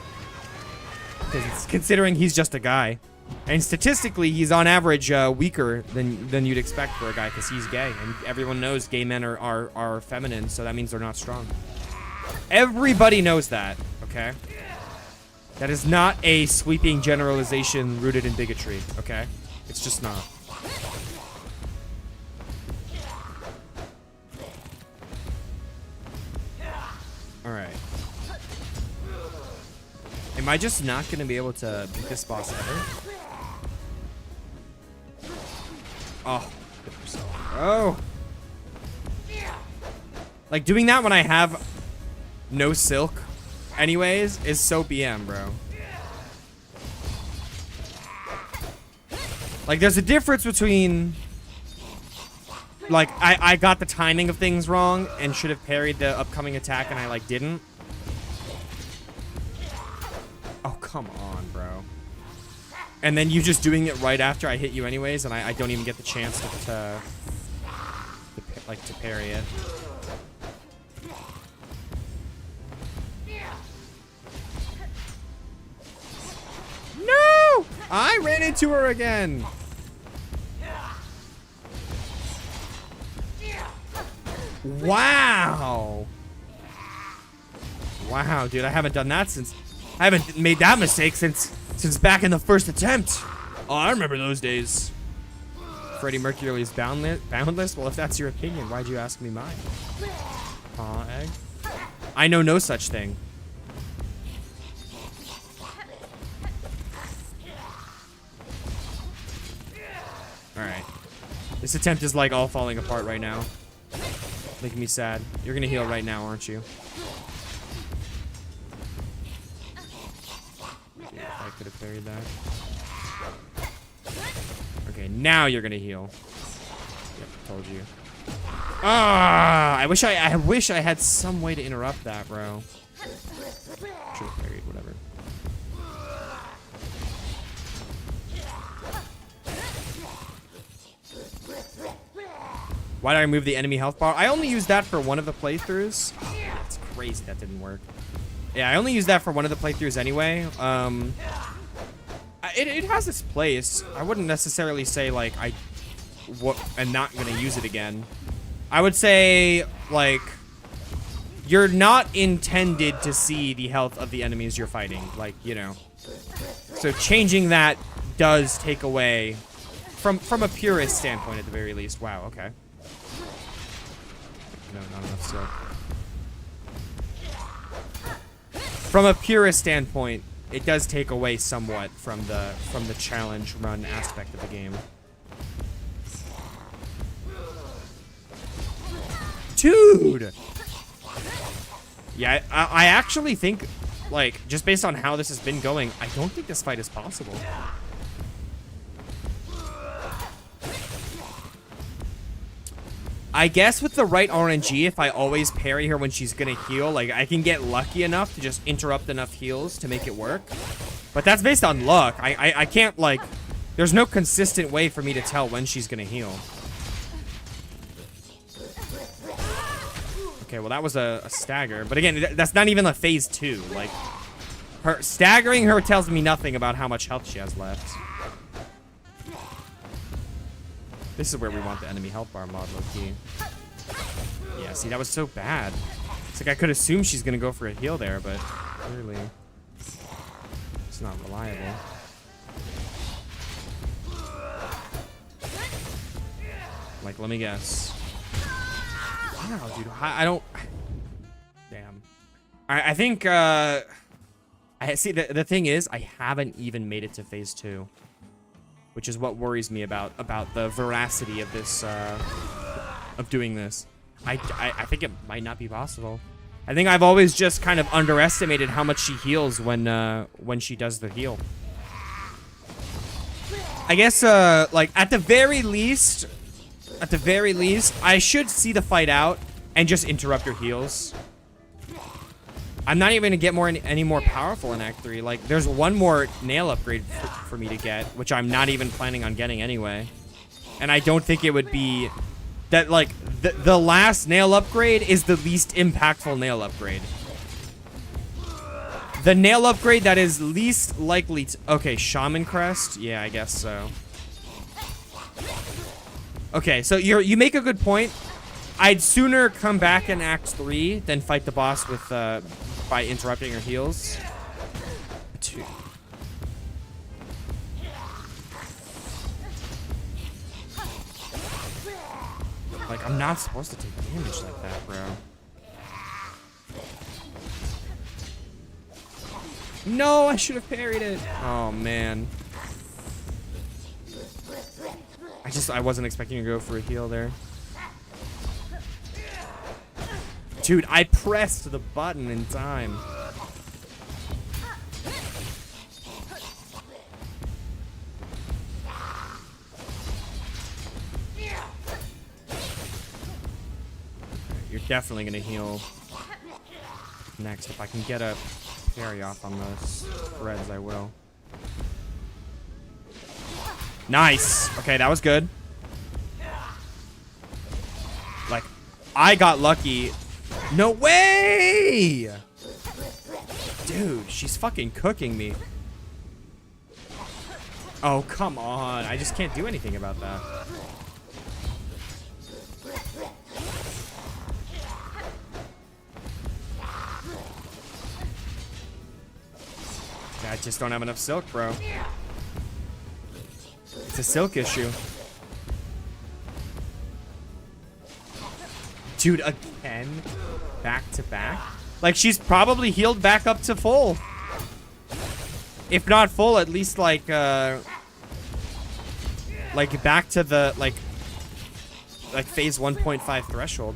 Considering he's just a guy. And statistically, he's on average weaker than you'd expect for a guy because he's gay. And everyone knows gay men are feminine, so that means they're not strong. Everybody knows that, okay? That is not a sweeping generalization rooted in bigotry, okay? It's just not. Alright. Am I just not going to be able to beat this boss ever? Oh, good for yourself. Oh. Like, doing that when I have no silk anyways is so BM, bro. Like, there's a difference between... Like, I got the timing of things wrong and should have parried the upcoming attack and I, like, didn't. Oh, come on, bro. And then you just doing it right after I hit you anyways, and I don't even get the chance to parry it. No! I ran into her again. Wow. Wow, dude, I haven't done that since... I haven't made that mistake since back in the first attempt. Oh, I remember those days. Freddie Mercury is boundless? Well, if that's your opinion, why'd you ask me mine? Aw, egg. I know no such thing. Alright. This attempt is like all falling apart right now. Making me sad. You're gonna heal right now, aren't you? I could have parried that. Okay, now you're gonna heal. Yep, told you. Ah! I wish I had some way to interrupt that, bro. Should have parried, whatever. Why did I remove the enemy health bar? I only used that for one of the playthroughs. Oh, that's crazy that didn't work. Yeah, I only used that for one of the playthroughs anyway. It has its place. I wouldn't necessarily say, like, I'm not going to use it again. I would say, like, you're not intended to see the health of the enemies you're fighting. Like, you know. So changing that does take away, from a purist standpoint at the very least. Wow, okay. No, not enough silk. From a purist standpoint, it does take away somewhat from the challenge run aspect of the game. Dude! Yeah, I actually think, like, just based on how this has been going, I don't think this fight is possible. I guess with the right RNG, if I always parry her when she's gonna heal, like, I can get lucky enough to just interrupt enough heals to make it work. But that's based on luck. I can't, like, there's no consistent way for me to tell when she's gonna heal. Okay, well, that was a stagger. But again, that's not even a phase 2. Like, staggering her tells me nothing about how much health she has left. This is where we want the enemy health bar mod, low-key. Yeah, see, that was so bad. It's like I could assume she's gonna go for a heal there, but clearly it's not reliable. Like, let me guess. Wow, dude, I don't... Damn. I think, I see, the thing is, I haven't even made it to phase 2. Which is what worries me about the veracity of this, of doing this. I think it might not be possible. I think I've always just kind of underestimated how much she heals when she does the heal. I guess, like, at the very least, I should see the fight out and just interrupt her heals. I'm not even gonna get any more powerful in Act 3. Like, there's one more nail upgrade for me to get, which I'm not even planning on getting anyway. And I don't think it would be... That, like, the last nail upgrade is the least impactful nail upgrade. The nail upgrade that is least likely to... Okay, Shaman Crest? Yeah, I guess so. Okay, so you make a good point. I'd sooner come back in Act 3 than fight the boss with, by interrupting her heals. 2. Like, I'm not supposed to take damage like that, bro. No, I should have parried it. Oh, man. I wasn't expecting to go for a heal there. Dude, I pressed the button in time. You're definitely gonna heal next. If I can get a parry off on those threads, I will. Nice. Okay, that was good. Like, I got lucky. No way! Dude, she's fucking cooking me. Oh, come on. I just can't do anything about that. I just don't have enough silk, bro. It's a silk issue. Dude, again? Back to back? Like, she's probably healed back up to full. If not full, at least, like back to the, like phase 1.5 threshold.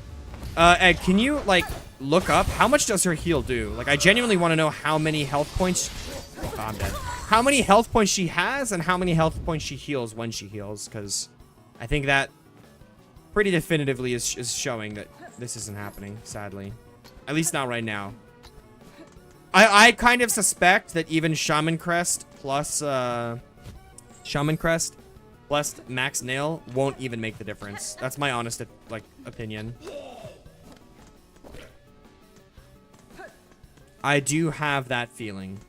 Ed, can you, like, look up? How much does her heal do? Like, I genuinely want to know how many health points... Oh, I'm dead. How many health points she has and how many health points she heals when she heals, because I think that pretty definitively is showing that this isn't happening, sadly. At least not right now. I kind of suspect that even Shaman Crest plus Max Nail won't even make the difference. That's my honest, like, opinion. I do have that feeling.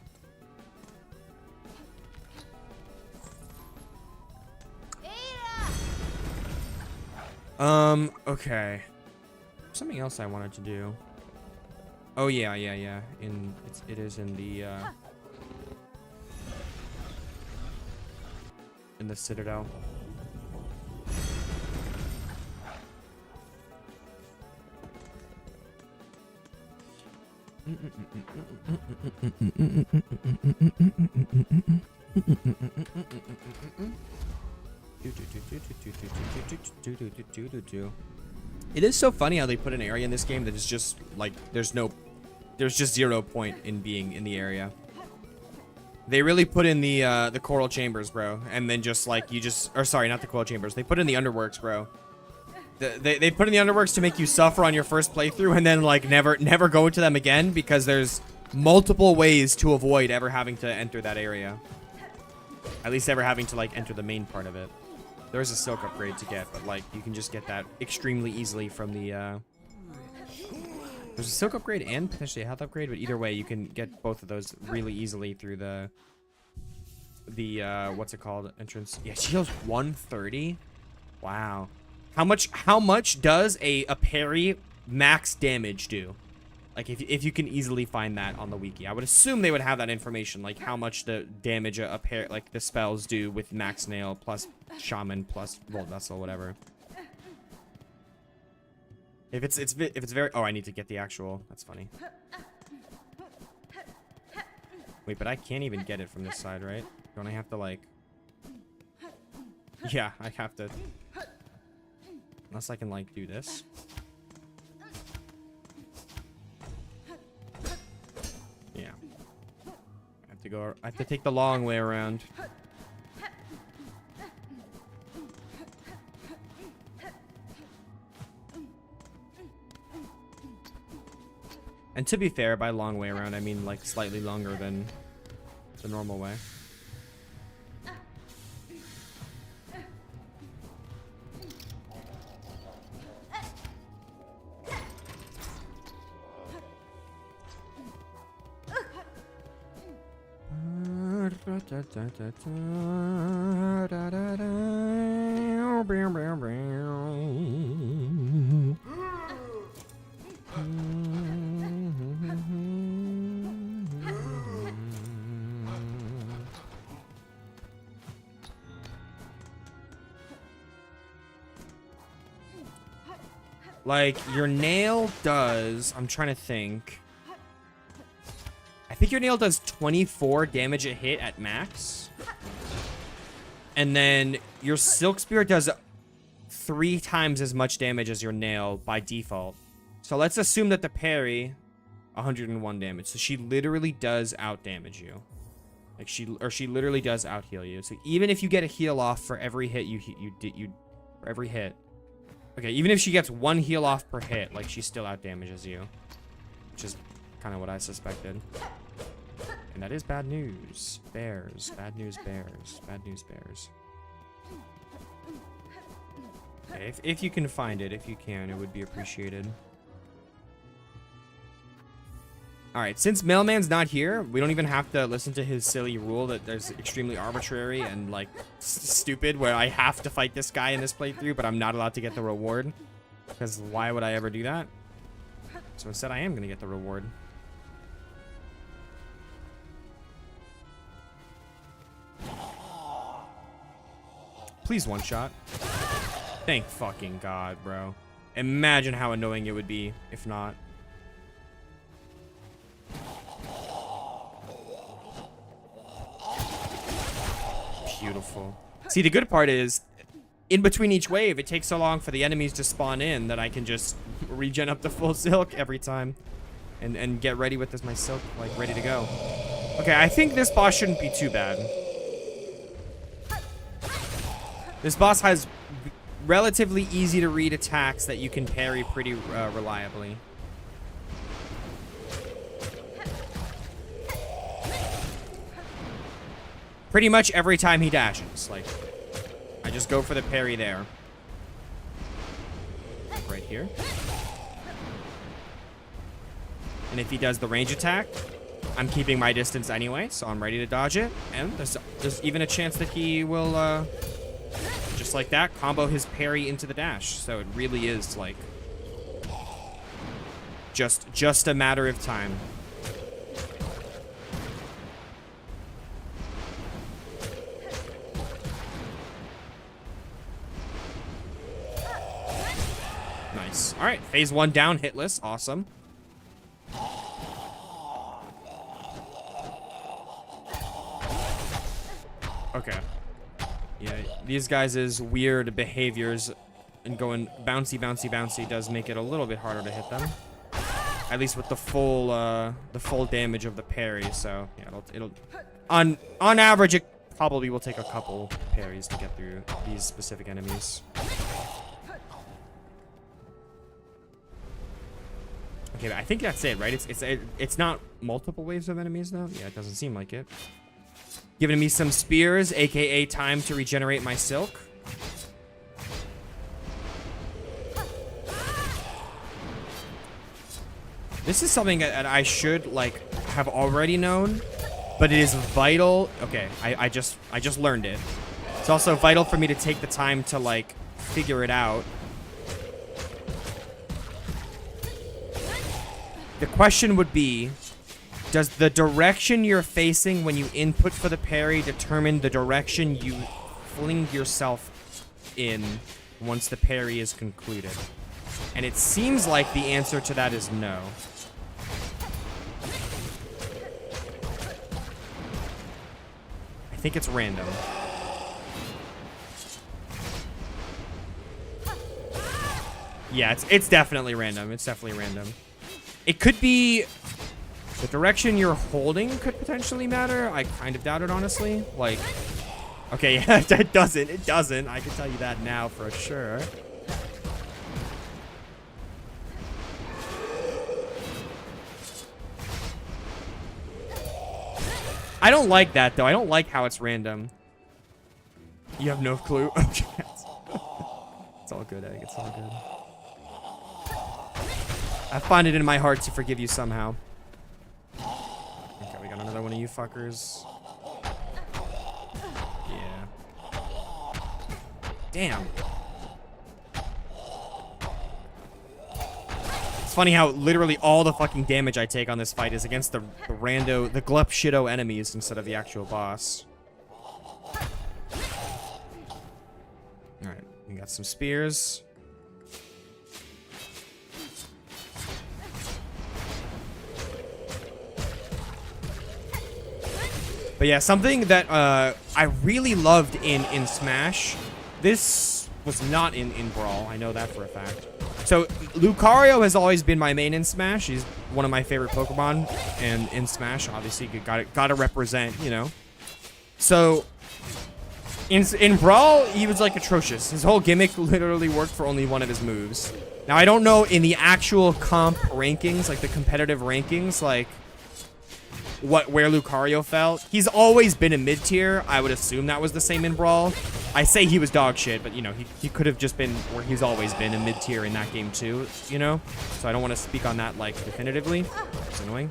Okay. Something else I wanted to do. Oh yeah. It is in the Citadel. It is so funny how they put an area in this game that is just like there's just 0 point in being in the area. They really put in the coral chambers, bro, and then just like or sorry, not the coral chambers. They put in the underworks, bro. They put in the underworks to make you suffer on your first playthrough and then like never go to them again because there's multiple ways to avoid ever having to enter that area. At least ever having to like enter the main part of it. There's a silk upgrade to get, but like you can just get that extremely easily from the there's a silk upgrade and potentially a health upgrade, but either way you can get both of those really easily through the what's it called, entrance. Yeah, she heals 130. Wow. How much does a parry max damage do? Like if you can easily find that on the wiki. I would assume they would have that information, like how much the damage a pair, like the spells do with Max Nail plus Shaman plus Volt Vessel, whatever. If it's very, oh, I need to get the actual, that's funny. Wait, but I can't even get it from this side, right? Don't I have to like, yeah, I have to, unless I can like do this. Yeah. I have to take the long way around. And to be fair, by long way around, I mean like slightly longer than the normal way. Like, your nail does... I'm trying to think. I think your nail does 24 damage a hit at max. And then your Silk Spear does 3 times as much damage as your nail by default. So let's assume that the parry, 101 damage. So she literally does out damage you. Like she literally does out heal you. So even if you get a heal off for every hit for every hit. Okay, even if she gets 1 heal off per hit, like she still out damages you. Which is kind of what I suspected. And that is bad news. Bears. Bad news, bears. Bad news, bears. Okay, if you can find it, if you can, it would be appreciated. Alright, since Mailman's not here, we don't even have to listen to his silly rule that there's extremely arbitrary and, like, stupid, where I have to fight this guy in this playthrough, but I'm not allowed to get the reward. Because why would I ever do that? So instead, I am going to get the reward. Please one shot. Thank fucking God, bro. Imagine how annoying it would be if not. Beautiful. See, the good part is, in between each wave, it takes so long for the enemies to spawn in that I can just regen up to full silk every time. And get ready with this, my silk, like, ready to go. Okay, I think this boss shouldn't be too bad. This boss has relatively easy to read attacks that you can parry pretty reliably. Pretty much every time he dashes. Like, I just go for the parry there. Right here. And if he does the range attack, I'm keeping my distance anyway, so I'm ready to dodge it. And there's even a chance that he will, just like that, combo his parry into the dash. So it really is, like, just a matter of time. Nice. All right, phase 1 down, hitless. Awesome. Okay. Yeah, these guys' weird behaviors and going bouncy, bouncy, bouncy does make it a little bit harder to hit them. At least with the full damage of the parry. So yeah, it'll on average it probably will take a couple parries to get through these specific enemies. Okay, I think that's it, right? It's not multiple waves of enemies though. Yeah, it doesn't seem like it. Giving me some spears, aka time to regenerate my silk. This is something that I should, like, have already known, but it is vital. Okay, I just learned it. It's also vital for me to take the time to, like, figure it out. The question would be, does the direction you're facing when you input for the parry determine the direction you fling yourself in once the parry is concluded? And it seems like the answer to that is no. I think it's random. Yeah, it's definitely random. It's definitely random. It could be the direction you're holding could potentially matter. I kind of doubt it, honestly. Like, okay, yeah, it doesn't. It doesn't. I can tell you that now for sure. I don't like that, though. I don't like how it's random. You have no clue? Okay. It's all good, Egg. It's all good. I find it in my heart to forgive you somehow. Okay, we got another one of you fuckers. Yeah. Damn. It's funny how literally all the fucking damage I take on this fight is against the glup shitto enemies instead of the actual boss. Alright, we got some spears. But yeah, something that I really loved in Smash. This was not in Brawl. I know that for a fact. So Lucario has always been my main in Smash. He's one of my favorite Pokemon, and in Smash, obviously, you gotta represent, you know. So in Brawl, he was like atrocious. His whole gimmick literally worked for only one of his moves. Now I don't know in the actual comp rankings, like the competitive rankings, like where Lucario fell. He's always been a mid tier. I would assume that was the same in Brawl. I say he was dog shit, but you know, he could have just been where he's always been, a mid tier in that game too, you know? So I don't want to speak on that like definitively. It's annoying.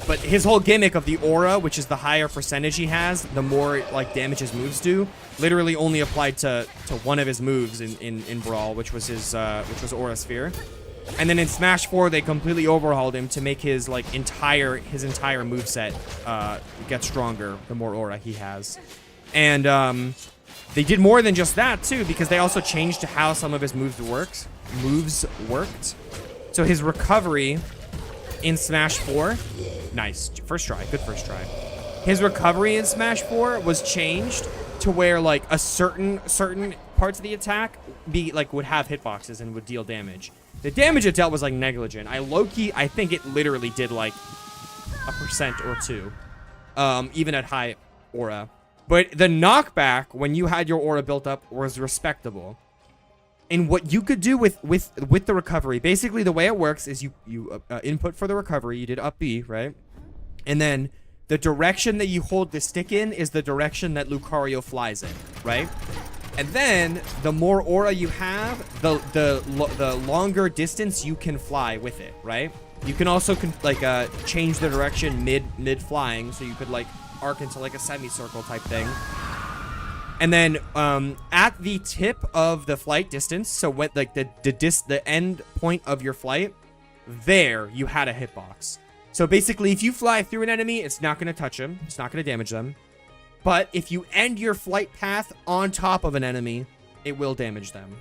But his whole gimmick of the aura, which is the higher percentage he has, the more like damage his moves do, literally only applied to one of his moves in Brawl, which was his Aura Sphere. And then in Smash 4, they completely overhauled him to make his like entire moveset get stronger the more aura he has. And they did more than just that too, because they also changed how some of his moves worked. So his recovery in Smash 4, nice, first try, good first try. His recovery in Smash 4 was changed to where like a certain parts of the attack would have hitboxes and would deal damage. The damage it dealt was like negligent. I think it literally did like 1% or 2, even at high aura. But the knockback when you had your aura built up was respectable. And what you could do with the recovery, basically the way it works is you input for the recovery, you did up B, right? And then the direction that you hold the stick in is the direction that Lucario flies in, right? And then the more aura you have, the longer distance you can fly with it, right? You can also change the direction mid flying, so you could like arc into like a semicircle type thing. And then at the tip of the flight distance, so when like the end point of your flight, there you had a hitbox. So basically, if you fly through an enemy, it's not going to touch them. It's not going to damage them. But if you end your flight path on top of an enemy, it will damage them.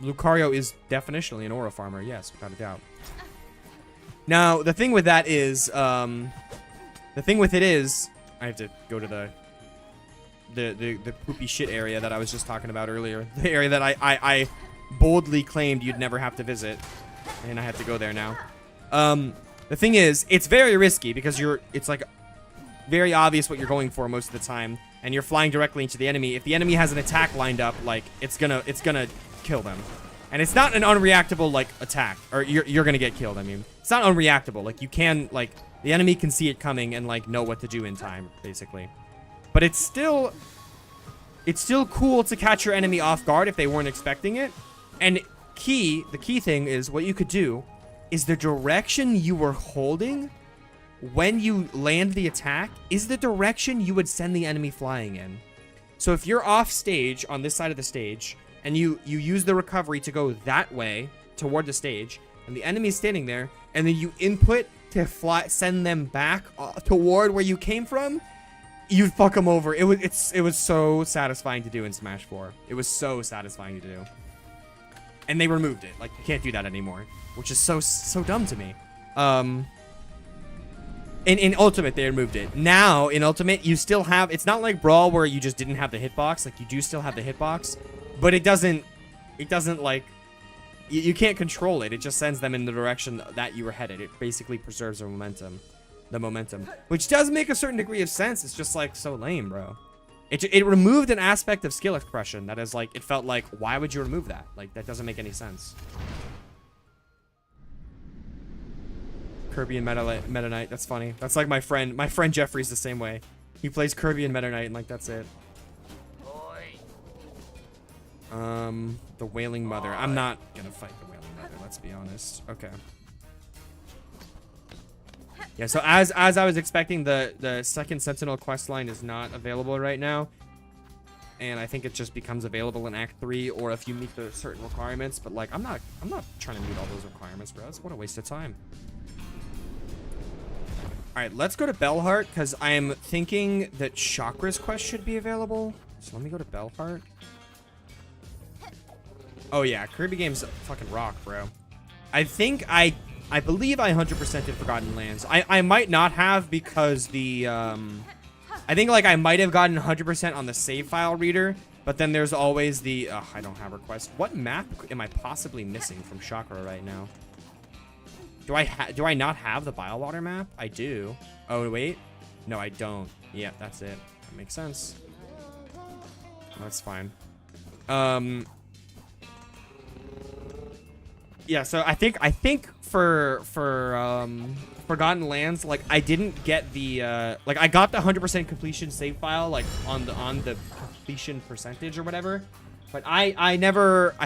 Lucario is definitionally an aura farmer, yes, without a doubt. Now, the thing with that is, I have to go to the poopy shit area that I was just talking about earlier. The area that I boldly claimed you'd never have to visit. And I have to go there now. The thing is, it's very risky because it's like very obvious what you're going for most of the time, and you're flying directly into the enemy. If the enemy has an attack lined up, like it's gonna kill them. And it's not an unreactable like attack, or you're gonna get killed. I mean, it's not unreactable. Like you can like the enemy can see it coming and like know what to do in time, basically. But it's still cool to catch your enemy off guard if they weren't expecting it. And the key thing is what you could do is the direction you were holding when you land the attack is the direction you would send the enemy flying in. So if you're off stage on this side of the stage and you use the recovery to go that way toward the stage and the enemy's standing there and then you input to send them back toward where you came from, you'd fuck them over. It was so satisfying to do in Smash 4. It was so satisfying to do. And they removed it. Like, you can't do that anymore, which is so dumb to me. In Ultimate, they removed it. Now, in Ultimate, you still have... It's not like Brawl where you just didn't have the hitbox. Like, you do still have the hitbox. But it doesn't like... You can't control it. It just sends them in the direction that you were headed. It basically preserves their momentum. The momentum. Which does make a certain degree of sense. It's just, like, so lame, bro. It removed an aspect of skill expression that is, like... It felt like, why would you remove that? Like, that doesn't make any sense. Kirby and Meta Knight. That's funny. That's like my friend. My friend Jeffrey's the same way. He plays Kirby and Meta Knight and like that's it. The Wailing Mother. I'm not gonna fight the Wailing Mother. Let's be honest. Okay. Yeah. So as I was expecting, the second Sentinel questline is not available right now, and I think it just becomes available in Act 3 or if you meet the certain requirements. But like, I'm not trying to meet all those requirements, bro. What a waste of time. Alright, let's go to Bellheart, because I am thinking that Chakra's quest should be available. So let me go to Bellheart. Oh yeah, Kirby games fucking rock, bro. I think I believe I 100% did Forgotten Lands. I might not have because the... I think like I might have gotten 100% on the save file reader, But then there's always the... I don't have requests. What map am I possibly missing from Chakra right now? Do I not have the Biowater map? I do. Oh, wait. No, I don't. Yeah, that's it. That makes sense. That's fine. Yeah, so I think for Forgotten Lands, like I didn't get the like I got the 100% completion save file like on the completion percentage or whatever, but I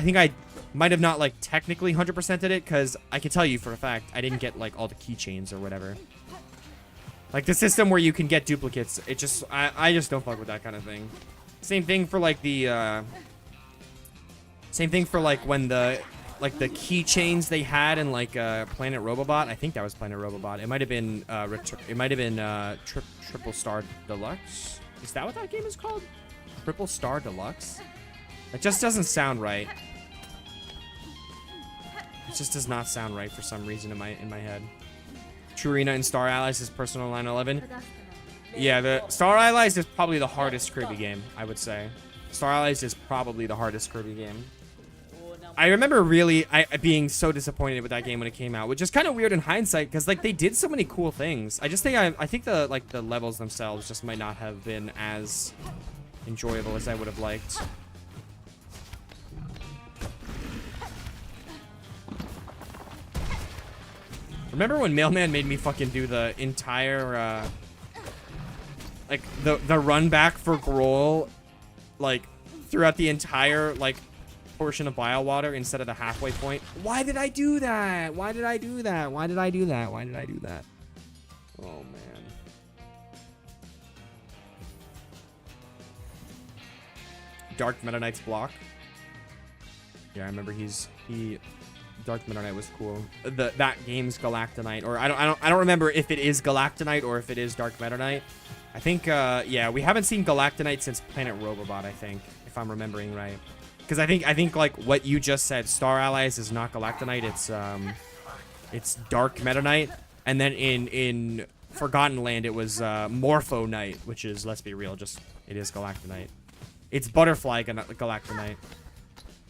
think I might have not like technically 100%ed it, because I can tell you for a fact I didn't get like all the keychains or whatever. Like the system where you can get duplicates, it just I just don't fuck with that kind of thing. Same thing for like the same thing for like when the keychains they had in like Planet Robobot. I think that was Planet Robobot. It might have been Triple Star Deluxe. Is that what that game is called? Triple Star Deluxe? It just doesn't sound right. It just does not sound right for some reason in my head. True Arena and Star Allies is Personal 911. Yeah, the Star Allies is probably the hardest Kirby game, I would say. Star Allies is probably the hardest Kirby game. I remember really being so disappointed with that game when it came out, which is kind of weird in hindsight, because like they did so many cool things. I just think I think the levels themselves just might not have been as enjoyable as I would have liked. Remember when Mailman made me fucking do the entire like the run back for Grohl, like throughout the entire like portion of Biowater instead of the halfway point? Why did I do that? Why did I do that? Why did I do that? Why did I do that? Oh man. Dark Meta Knight's block. Yeah, I remember Dark Meta Knight was cool. That game's Galactonite, or I don't remember if it is Galactonite or if it is Dark Meta Knight. I think yeah, we haven't seen Galactonite since Planet Robobot, I think, if I'm remembering right. Because I think like what you just said, Star Allies is not Galactonite, it's Dark Meta Knight, and then in Forgotten Land it was Morpho Knight, which is, let's be real, it is Galactonite. It's Butterfly Galactonite.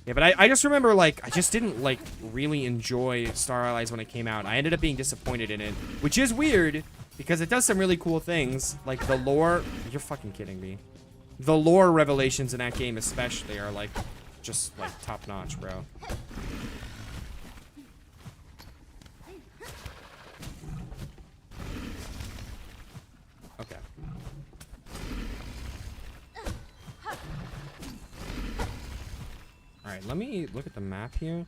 Yeah, but I just remember like I just didn't like really enjoy Star Allies when it came out. I ended up being disappointed in it, which is weird because it does some really cool things, like the lore. You're fucking kidding me. The lore revelations in that game especially are like just like top notch, bro. Okay. All right, let me look at the map here.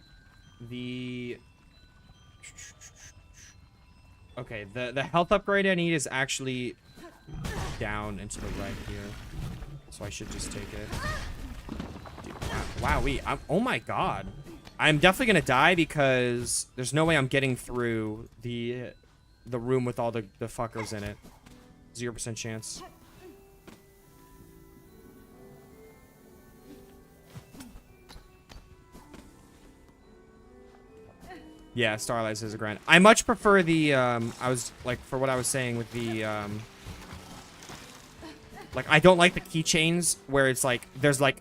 Okay, the health upgrade I need is actually down and to the right here, so I should just take it. Wow, oh my god. I'm definitely gonna die because there's no way I'm getting through the room with all the fuckers in it. 0% chance. Yeah, Starlight is a grind. I much prefer the I was like, for what I was saying with the like I don't like the keychains where it's like there's like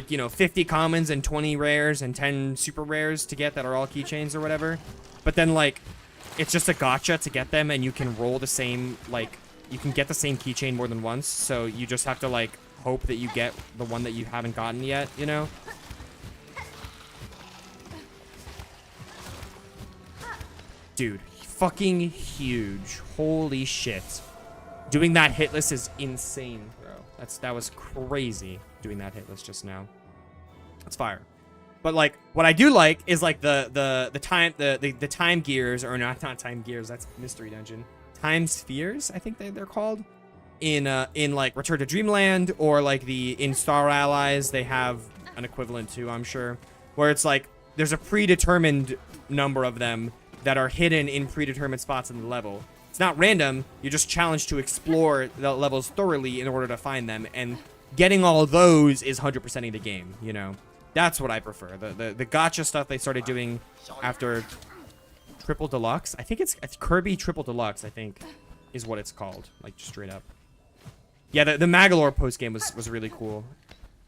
you know, 50 commons and 20 rares and 10 super rares to get that are all keychains or whatever. But then like it's just a gotcha to get them, and you can roll the same, like you can get the same keychain more than once, so you just have to like hope that you get the one that you haven't gotten yet, you know? Dude, fucking huge. Holy shit. Doing that hitless is insane, bro. That was crazy, doing that hitless just now. That's fire. But like what I do like is like the time gears, or not time gears, that's Mystery Dungeon. Time spheres, I think they're called. In like Return to Dreamland, or like in Star Allies, they have an equivalent too, I'm sure. Where it's like there's a predetermined number of them that are hidden in predetermined spots in the level. It's not random, you're just challenged to explore the levels thoroughly in order to find them, and getting all of those is 100%ing the game, you know? That's what I prefer. The gotcha stuff they started doing after Triple Deluxe. I think it's Kirby Triple Deluxe, I think, is what it's called. Like, just straight up. Yeah, the Magalore post-game was really cool.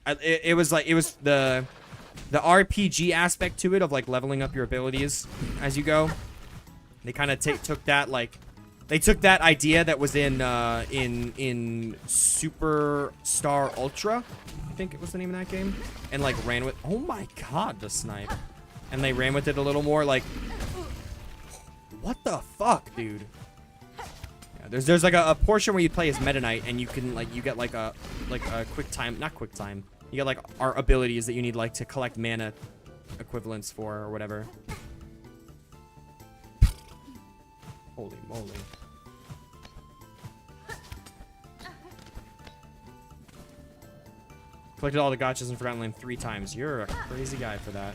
It was like, it was the RPG aspect to it of like leveling up your abilities as you go. They kind of took that like, they took that idea that was in Superstar Ultra, I think it was the name of that game, and like ran with, oh my god, the snipe. And they ran with it a little more, like, what the fuck, dude? Yeah, there's like a portion where you play as Meta Knight, and you can like, you get like a quick time, not quick time. You get like our abilities that you need like to collect mana equivalents for or whatever. Holy moly. Collected all the gotchas in Forgotten Land 3 times. You're a crazy guy for that.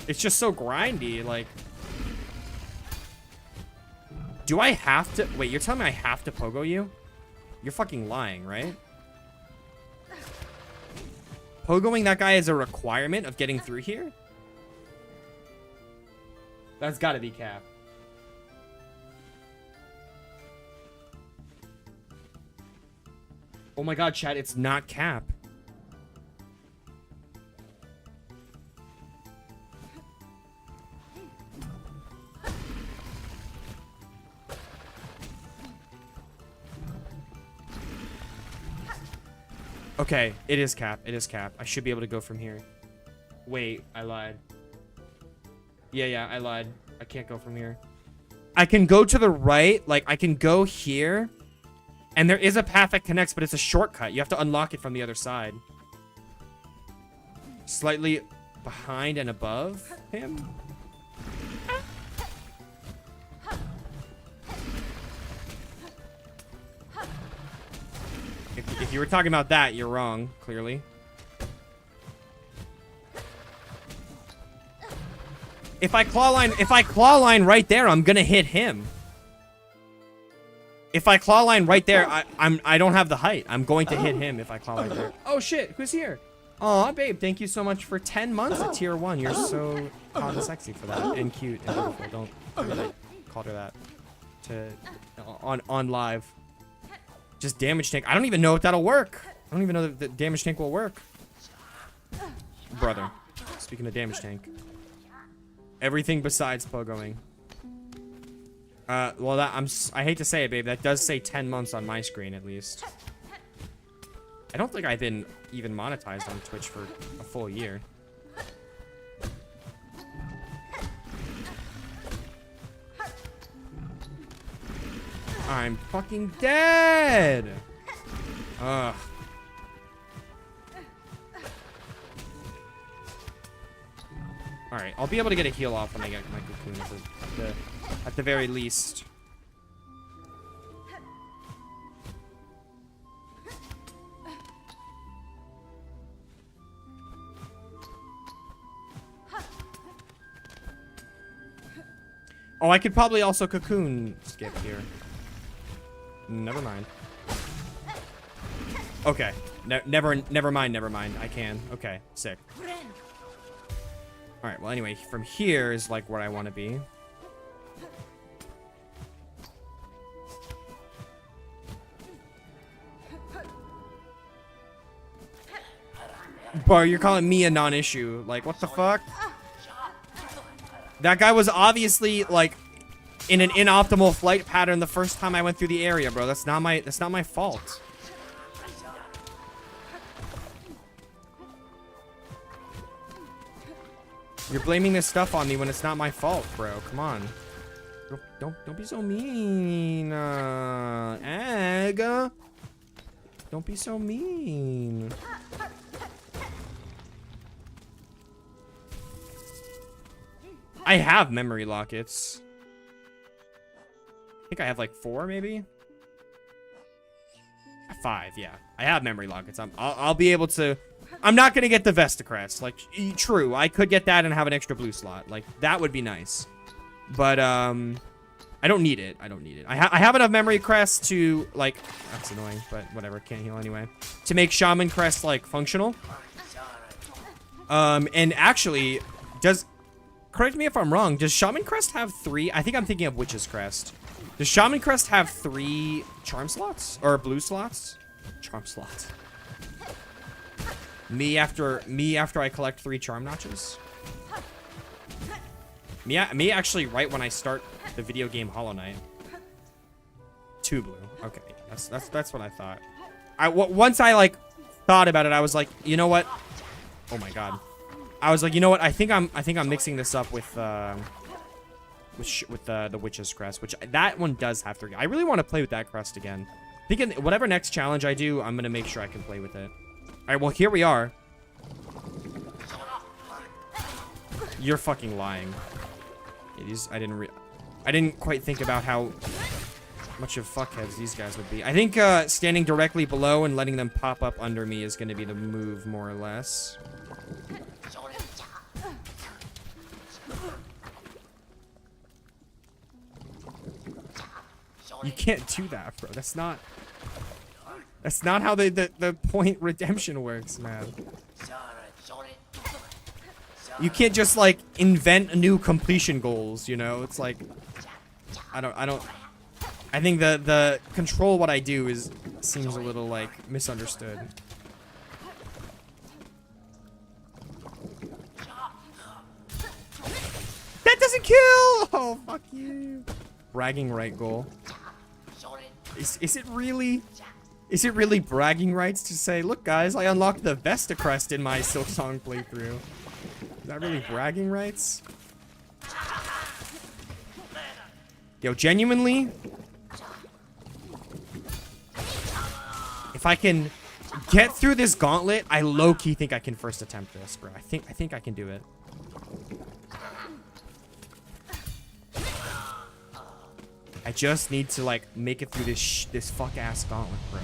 It's just so grindy, like... Do I have to... Wait, you're telling me I have to pogo you? You're fucking lying, right? Pogoing that guy is a requirement of getting through here? That's gotta be cap. Oh my god, chat, it's not cap. Okay, it is cap. It is cap. I should be able to go from here. Wait, I lied. Yeah, I lied. I can't go from here. I can go to the right. Like, I can go here. And there is a path that connects, but it's a shortcut. You have to unlock it from the other side. Slightly behind and above him. If you were talking about that, you're wrong, clearly. If I claw line right there, I'm gonna hit him. If I claw line right there, I don't have the height. I'm going to hit him if I claw line there. Oh shit, who's here? Aw, babe, thank you so much for 10 months at tier 1. You're so hot and sexy for that. And cute and beautiful. Don't forget I called her that. On live. Just damage tank. I don't even know if that'll work. I don't even know that the damage tank will work. Brother. Speaking of damage tank. Everything besides pogoing. Well, that I hate to say it, babe. That does say 10 months on my screen, at least. I don't think I've been even monetized on Twitch for a full year. I'm fucking dead! Ugh. Alright, I'll be able to get a heal off when I get my cocoon at the very least. Oh, I could probably also cocoon skip here. Never mind. Okay. Never mind. I can. Okay, sick. Alright, well anyway, from here is like where I want to be. Bro, you're calling me a non-issue. Like, what the fuck? That guy was obviously, like, in an inoptimal flight pattern the first time I went through the area, bro. That's not my fault. You're blaming this stuff on me when it's not my fault, bro. Come on. Don't be so mean. Egg. Don't be so mean. I have memory lockets. I think I have like 4, maybe. 5, yeah. I have memory lockets. I'll be able to. I'm not gonna get the Vestacrest. Like, true, I could get that and have an extra blue slot. Like, that would be nice. But I don't need it. I have enough memory crests to like. That's annoying, but whatever. Can't heal anyway. To make Shaman Crest like functional. And actually, correct me if I'm wrong. Does Shaman Crest have 3? I think I'm thinking of Witch's Crest. Does Shaman Crest have 3 charm slots? Or blue slots? Charm slots. Me after I collect 3 charm notches. Me actually right when I start the video game Hollow Knight. 2 blue. Okay, that's what I thought. Once I like thought about it, I was like, you know what? Oh my god. I was like, you know what? I think I'm mixing this up with the Witch's Crest, which that one does have 3. I really want to play with that crest again. Thinking whatever next challenge I do, I'm gonna make sure I can play with it. All right, well here we are. You're fucking lying. It is. I didn't quite think about how much of fuckheads these guys would be. I think standing directly below and letting them pop up under me is gonna be the move, more or less. You can't do that, bro. That's not how the point redemption works, man. You can't just like invent new completion goals, you know? It's like I think the control what I do seems a little like misunderstood. That doesn't kill! Oh, fuck you. Bragging right goal. Is it really bragging rights to say, look guys, I unlocked the Vesta crest in my Silksong playthrough? Is that really bragging rights? Yo, genuinely, if I can get through this gauntlet, I low-key think I can first attempt this, bro. I think I can do it. I just need to like make it through this fuck-ass gauntlet, bro.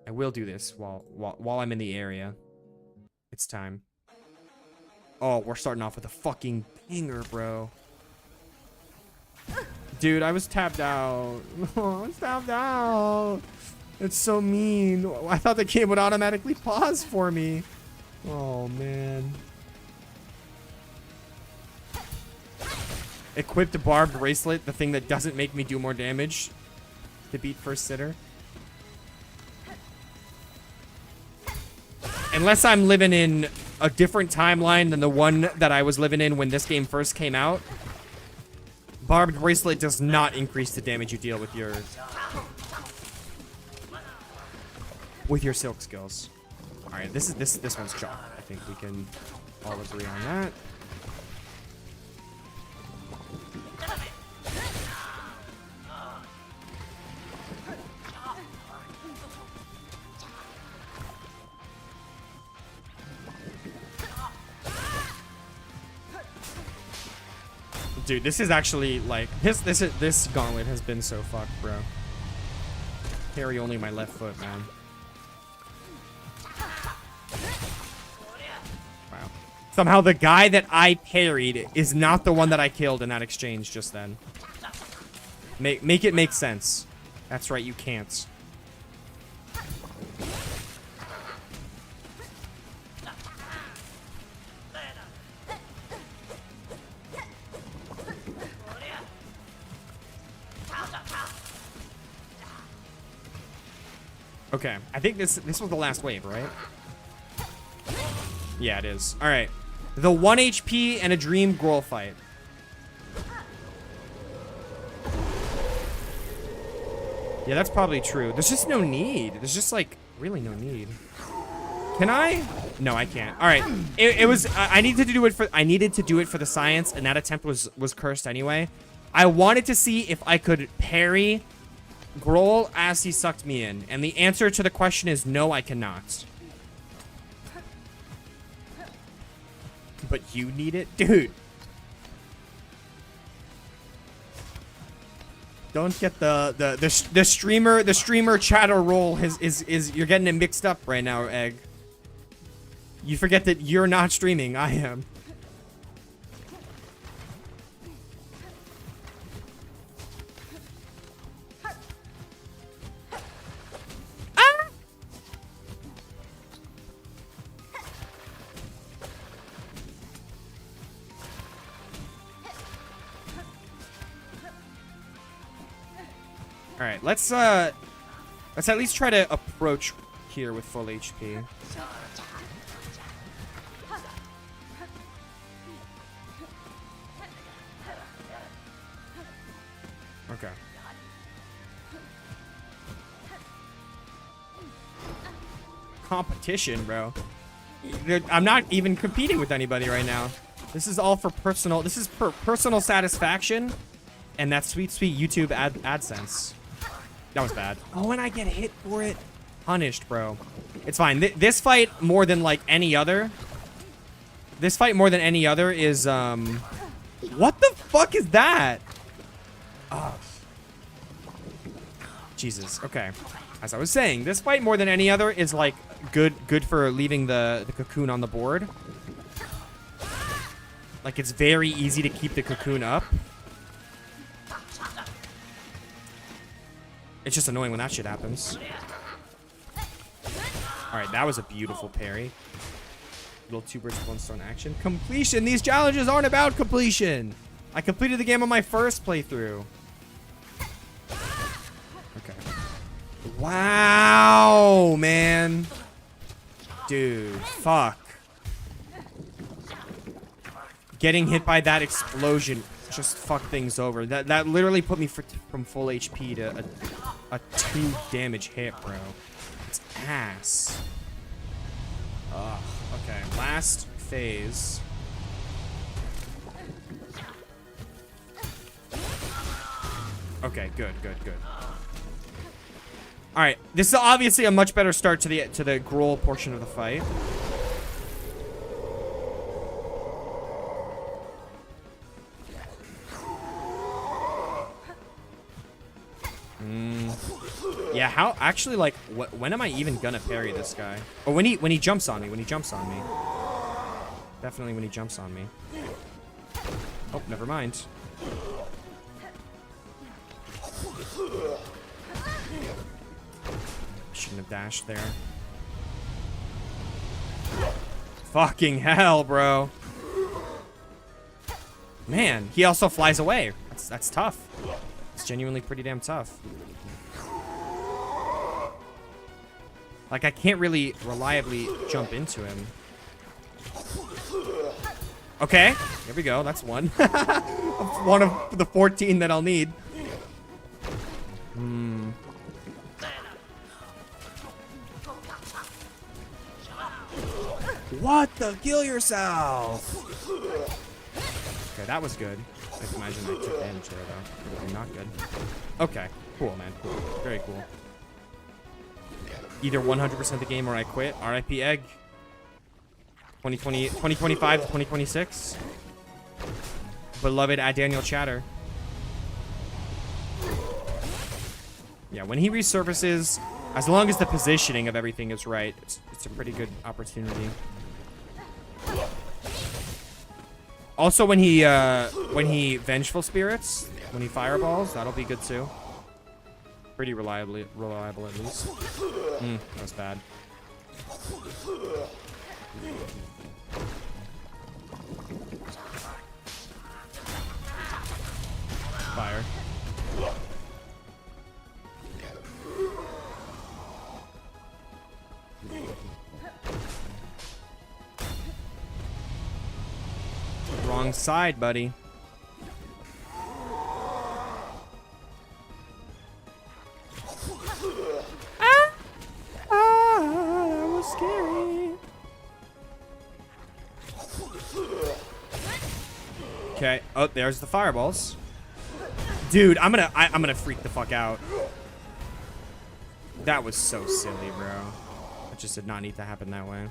I will do this while I'm in the area. It's time. Oh, we're starting off with a fucking banger, bro. Dude, I was tapped out. Oh, I was tapped out. It's so mean. I thought the game would automatically pause for me. Oh, man. Equip the barbed bracelet, the thing that doesn't make me do more damage to beat first sitter. Unless I'm living in a different timeline than the one that I was living in when this game first came out. Barbed bracelet does not increase the damage you deal with your silk skills. All right, this one's chalk. I think we can all agree on that. Dude, this is actually like this gauntlet has been so fucked, bro. Carry only my left foot, man. Wow. Somehow the guy that I parried is not the one that I killed in that exchange just then. Make it make sense. That's right, you can't. Okay, I think this was the last wave, right? Yeah, it is. All right, the 1 HP and a dream girl fight. Yeah, that's probably true. There's just no need. There's just like really no need. Can I? No, I can't. All right, it was. I needed to do it for the science, and that attempt was cursed anyway. I wanted to see if I could parry Grohl as he sucked me in, and the answer to the question is no, I cannot. But you need it, dude. Don't get the streamer chatter roll is you're getting it mixed up right now, Egg. You forget that you're not streaming, I am. All right, let's at least try to approach here with full HP. Okay. Competition, bro. I'm not even competing with anybody right now. This is all for personal. This is for personal satisfaction, and that sweet, sweet YouTube AdSense. That was bad. Oh, and I get hit for it. Punished, bro. It's fine. This fight more than like any other. This fight more than any other is What the fuck is that? Oh. Jesus. Okay. As I was saying, this fight more than any other is like good for leaving the cocoon on the board. Like, it's very easy to keep the cocoon up. It's just annoying when that shit happens. Alright, that was a beautiful parry. Little two birds, one stone action. Completion! These challenges aren't about completion! I completed the game on my first playthrough. Okay. Wow, man. Dude, fuck. Getting hit by that explosion just fucked things over. That literally put me from full HP to a 2 damage hit, bro. It's ass. Ugh. Okay, last phase. Okay, good. All right, this is obviously a much better start to the Grohl portion of the fight. Yeah, how actually, like, when am I even gonna parry this guy? Oh, when he jumps on me. Definitely when he jumps on me. Oh, never mind. Shouldn't have dashed there. Fucking hell, bro. Man, he also flies away. That's tough. It's genuinely pretty damn tough. Like, I can't really reliably jump into him. Okay, here we go. That's one. One of the 14 that I'll need. What the? Kill yourself! Okay, that was good. I can imagine I took damage there, though. Probably not good. Okay, cool, man. Cool. Very cool. Either 100% the game or I quit. RIP Egg. 2025 to 2026. Beloved Daniel Chatter. Yeah, when he resurfaces, as long as the positioning of everything is right, it's a pretty good opportunity. Also, when he Vengeful Spirits, when he fireballs, that'll be good too. Pretty reliable at least. That was bad. Fire. Wrong side, buddy. That was scary. Okay. Oh, there's the fireballs. Dude, I'm gonna freak the fuck out. That was so silly, bro. It just did not need to happen that way.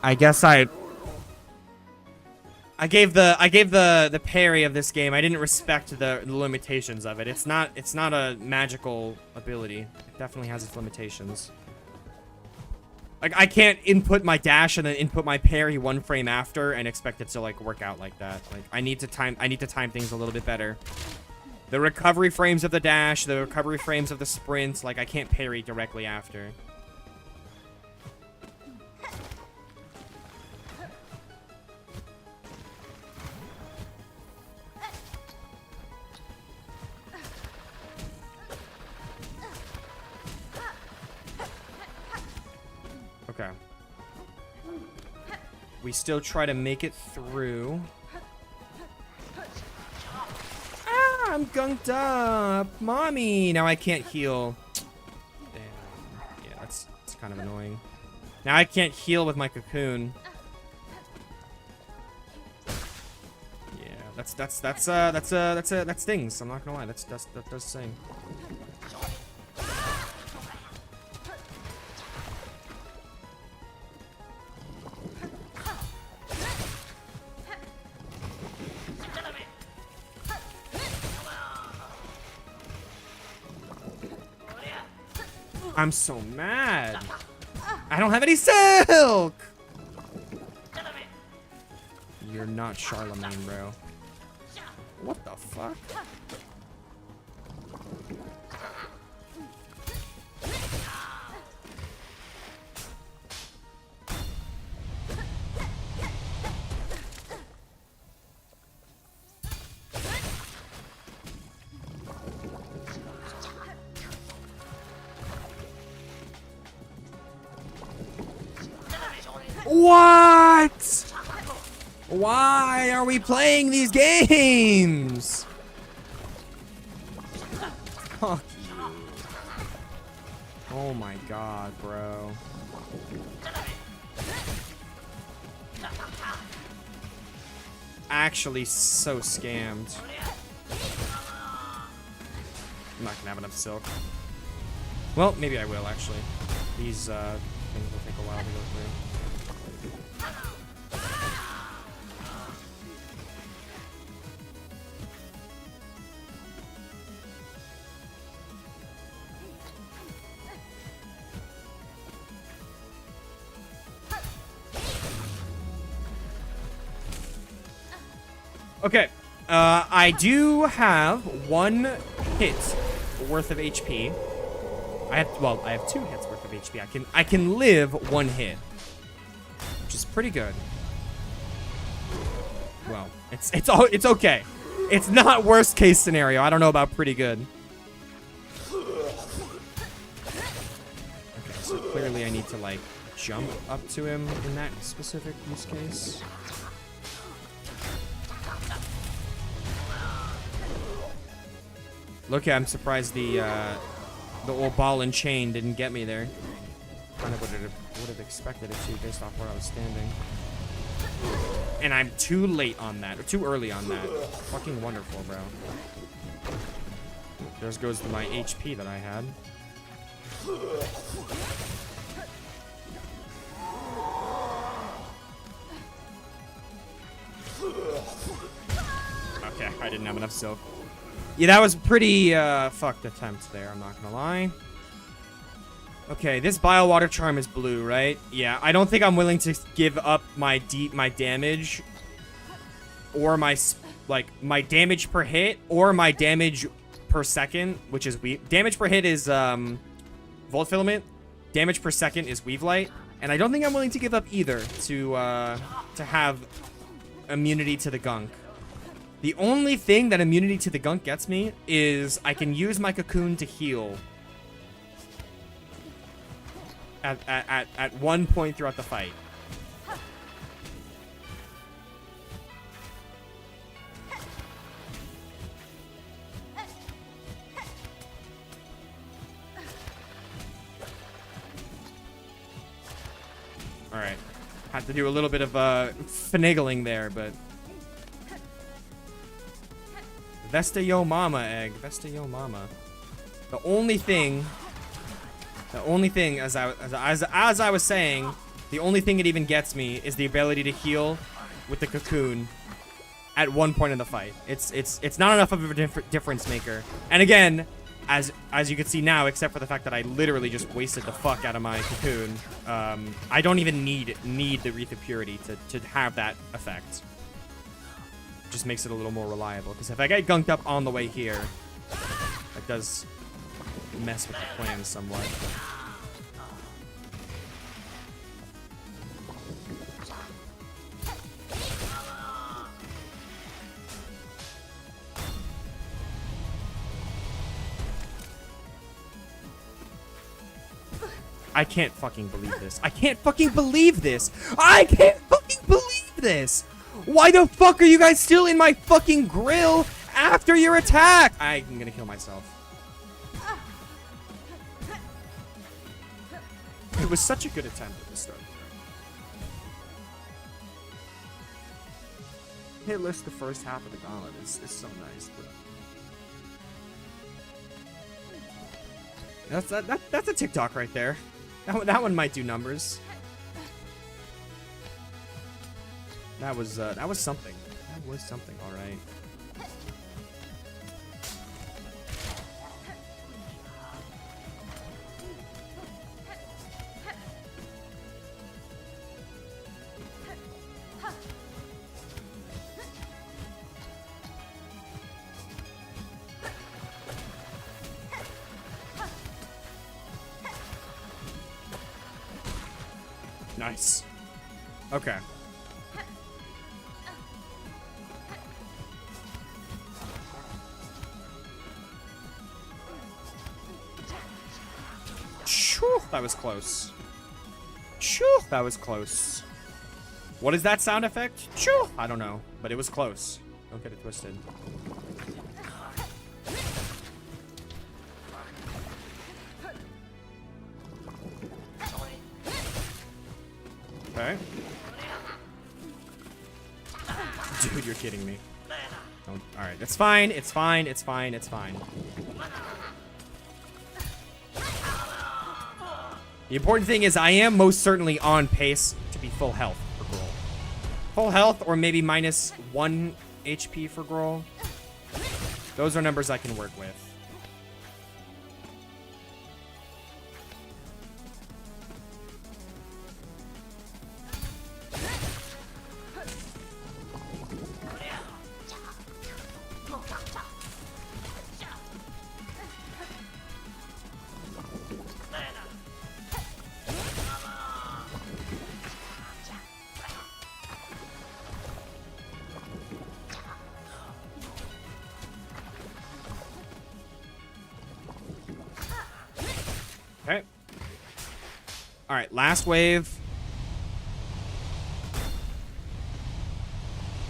I guess I gave the parry of this game. I didn't respect the limitations of it. It's not a magical ability. It definitely has its limitations. Like, I can't input my dash and then input my parry 1 frame after and expect it to like work out like that. Like, I need to time things a little bit better. The recovery frames of the dash, the recovery frames of the sprint, like I can't parry directly after. Okay. We still try to make it through. Ah, I'm gunked up. Mommy. Now I can't heal. Damn. Yeah, that's kind of annoying. Now I can't heal with my cocoon. Yeah, that stings. I'm not gonna lie. That does sting. I'm so mad. I don't have any silk. You're not Charlemagne, bro. What the fuck? What? Why are we playing these games? Fuck you. Oh my god, bro. Actually so scammed. I'm not gonna have enough silk. Well, maybe I will, actually. These things will take a while to go through. Okay, I do have 1 hit worth of HP. I have 2 hits worth of HP. I can live 1 hit, which is pretty good. Well, it's okay. It's not worst case scenario. I don't know about pretty good. Okay, so clearly I need to like jump up to him in that specific use case. Look, I'm surprised the old ball and chain didn't get me there. Kind of would have expected it to based off where I was standing. And I'm too late on that, or too early on that. Fucking wonderful, bro. There goes my HP that I had. Okay, I didn't have enough silk. Yeah, that was pretty fucked attempt there, I'm not gonna lie. Okay, this Biowater Charm is blue, right? Yeah, I don't think I'm willing to give up my damage or my damage per hit or my damage per second, which is damage per hit is Volt Filament, damage per second is Weavelight, and I don't think I'm willing to give up either to have immunity to the gunk. The only thing that immunity to the gunk gets me is I can use my cocoon to heal at one point throughout the fight. All right, had to do a little bit of finagling there, but. Vesta yo mama, egg. Vesta yo mama. The only thing, as I was saying, the only thing it even gets me is the ability to heal with the cocoon at one point in the fight. It's not enough of a difference maker. And again, as you can see now, except for the fact that I literally just wasted the fuck out of my cocoon, I don't even need the Wreath of Purity to have that effect. Just makes it a little more reliable, because if I get gunked up on the way here, that does mess with the plan somewhat. I can't fucking believe this. I can't fucking believe this. I can't fucking believe this. Why the fuck are you guys still in my fucking grill after your attack? I'm gonna kill myself. It was such a good attempt at the start. Hit list the first half of the gauntlet. It's so nice, bro. That's a TikTok right there. That one might do numbers. That was something. That was something, all right. Nice. Okay. Phew, that was close. Phew, that was close. What is that sound effect? Phew, I don't know, but it was close. Don't get it twisted. Okay. Dude, you're kidding me. Don't. All right, it's fine. It's fine. It's fine. It's fine. The important thing is I am most certainly on pace to be full health for Gruul. Full health or maybe -1 HP for Gruul. Those are numbers I can work with. Okay. All right, last wave.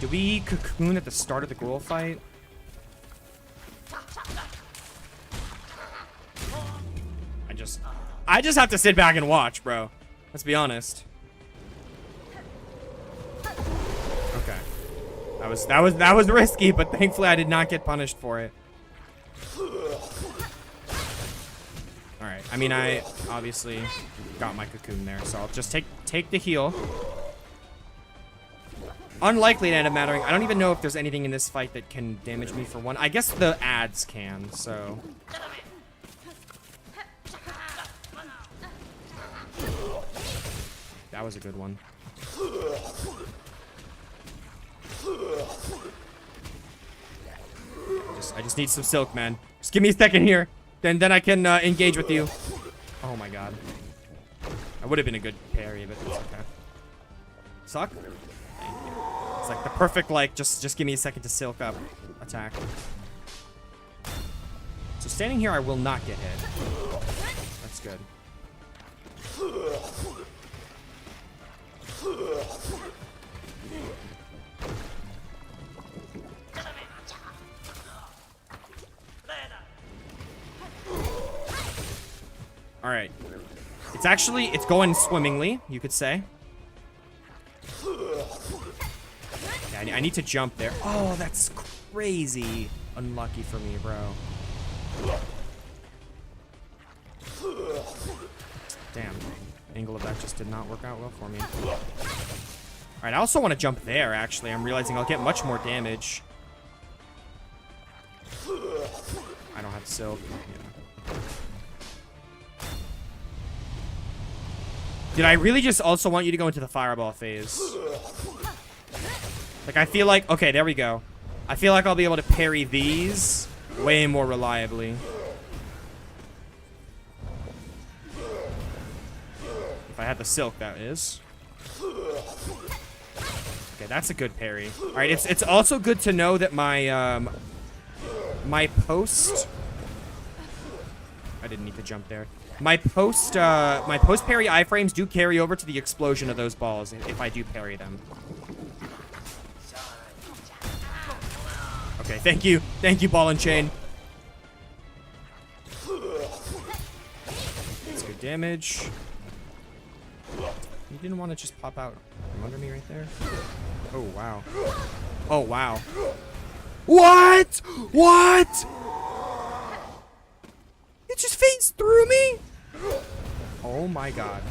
Do we cocoon at the start of the Gruul fight? I just have to sit back and watch, bro. Let's be honest. Okay. That was risky, but thankfully I did not get punished for it. Alright, I mean, I obviously got my cocoon there, so I'll just take the heal. Unlikely to end up mattering. I don't even know if there's anything in this fight that can damage me for one. I guess the ads can, so... That was a good one. I just need some silk, man. Just give me a second here. Then I can engage with you. Oh my god. I would have been a good parry, but it's okay. Suck? It's like the perfect, like, just give me a second to silk up attack. So standing here, I will not get hit. That's good. All right. It's going swimmingly, you could say. Yeah, I need to jump there. Oh, that's crazy. Unlucky for me, bro. Damn. Angle of that just did not work out well for me. All right, I also want to jump there, actually. I'm realizing I'll get much more damage. I don't have silk. Yeah. Did I really just also want you to go into the fireball phase? Like, I feel like... Okay, there we go. I feel like I'll be able to parry these way more reliably. If I had the silk, that is. Okay, that's a good parry. All right, it's also good to know that my my post... I didn't need to jump there. My post parry iframes do carry over to the explosion of those balls if I do parry them. Okay, thank you. Thank you, ball and chain. That's good damage. You didn't want to just pop out from under me right there? Oh, wow. Oh, wow. What? What? It just phased through me? Oh, my God.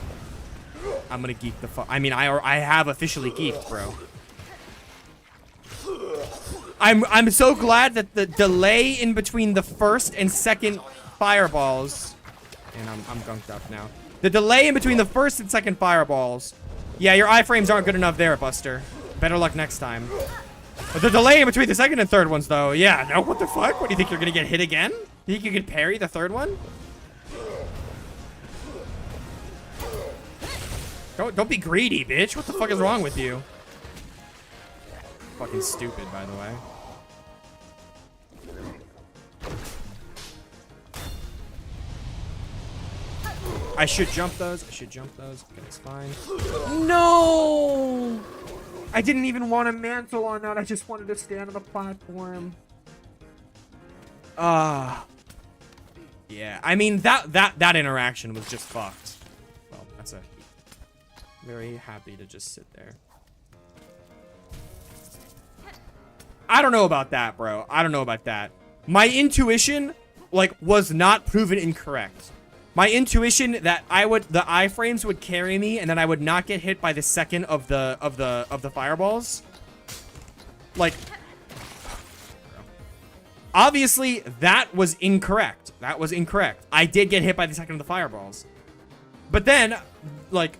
I'm gonna geek the fuck. I mean, I have officially geeked, bro. I'm so glad that the delay in between the first and second fireballs, and I'm gunked up now. The delay in between the first and second fireballs. Yeah, your iframes aren't good enough there, Buster. Better luck next time. But the delay in between the second and third ones, though, yeah, no, what the fuck? What, do you think you're gonna get hit again? You think you can parry the third one? Don't be greedy, bitch. What the fuck is wrong with you? Fucking stupid, by the way. I should jump those. I should jump those. Okay, it's fine. No! I didn't even want a mantle on that. I just wanted to stand on the platform. Yeah. I mean, that interaction was just fucked. Well, that's a... Very happy to just sit there. I don't know about that, bro. I don't know about that. My intuition, like, was not proven incorrect. My intuition that the iframes would carry me and that I would not get hit by the second of the fireballs. Like, obviously that was incorrect. That was incorrect. I did get hit by the second of the fireballs. But then, like,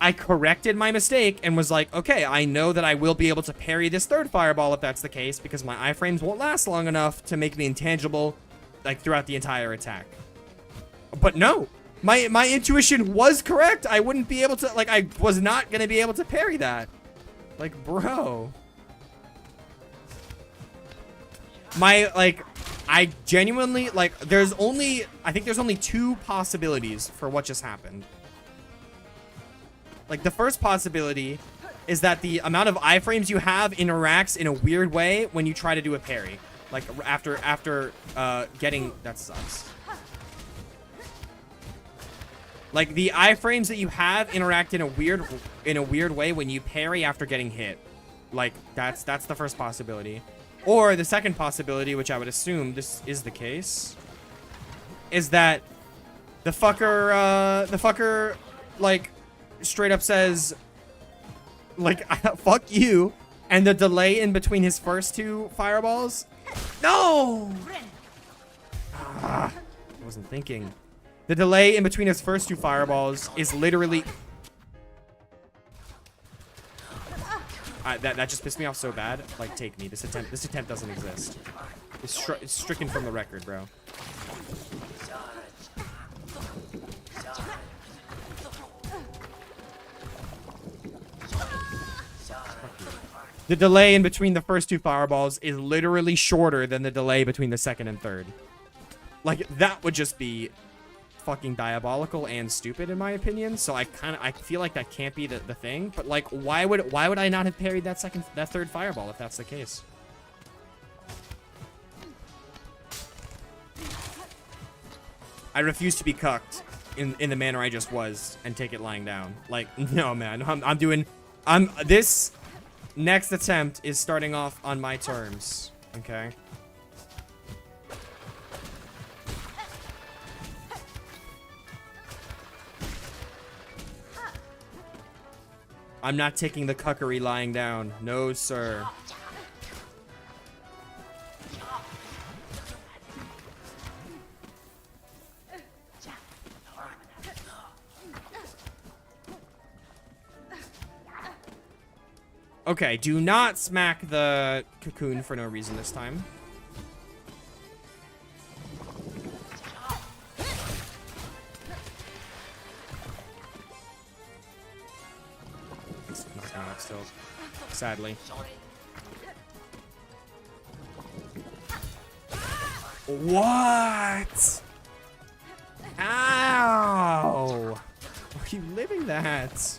I corrected my mistake and was like, okay, I know that I will be able to parry this third fireball if that's the case, because my iframes won't last long enough to make me intangible, like, throughout the entire attack. But no, my intuition was correct. I wouldn't be able to, like, I was not going to be able to parry that. Like, bro. I genuinely, like, I think there's only two possibilities for what just happened. Like, the first possibility is that the amount of iframes you have interacts in a weird way when you try to do a parry. Like, after getting... That sucks. Like, the iframes that you have interact in a weird way when you parry after getting hit. Like, that's the first possibility. Or the second possibility, which I would assume this is the case, is that the fucker, like, straight up says, like, fuck you, and the delay in between his first two fireballs. No! I wasn't thinking. The delay in between his first two fireballs is literally... that just pissed me off so bad. Like, take me. This attempt doesn't exist. It's stricken from the record, bro. The delay in between the first two fireballs is literally shorter than the delay between the second and third. Like, that would just be fucking diabolical and stupid in my opinion. So I feel like that can't be the thing. But, like, why would I not have parried that third fireball if that's the case? I refuse to be cucked in the manner I just was and take it lying down. Like, no, man. This next attempt is starting off on my terms. Okay. I'm not taking the cuckery lying down. No, sir. Okay, do not smack the cocoon for no reason this time. It's not going up still, sadly. What? Ow! Are you living that?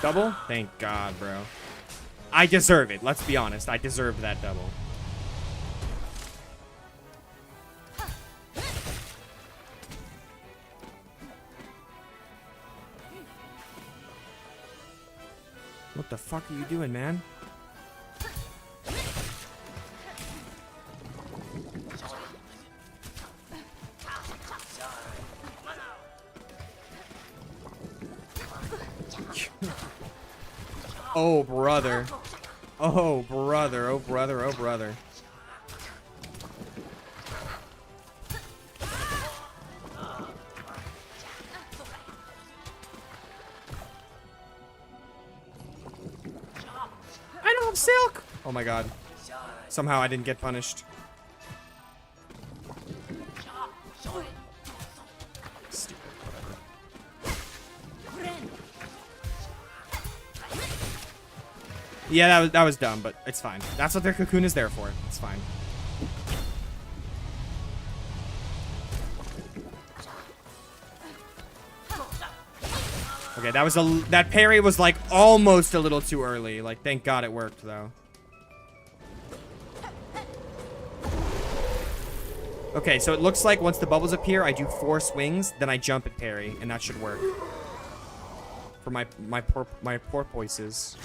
Double? Thank God, bro. I deserve it. Let's be honest. I deserved that double. What the fuck are you doing, man? Oh, brother. Oh, brother. Oh, brother. Oh, brother. I don't have silk. Oh, my God. Somehow I didn't get punished. Yeah, that was dumb, but it's fine. That's what their cocoon is there for. It's fine. Okay, that parry was like almost a little too early. Like, thank God it worked though. Okay, so it looks like once the bubbles appear, I do 4 swings, then I jump and parry, and that should work. For my porpoises.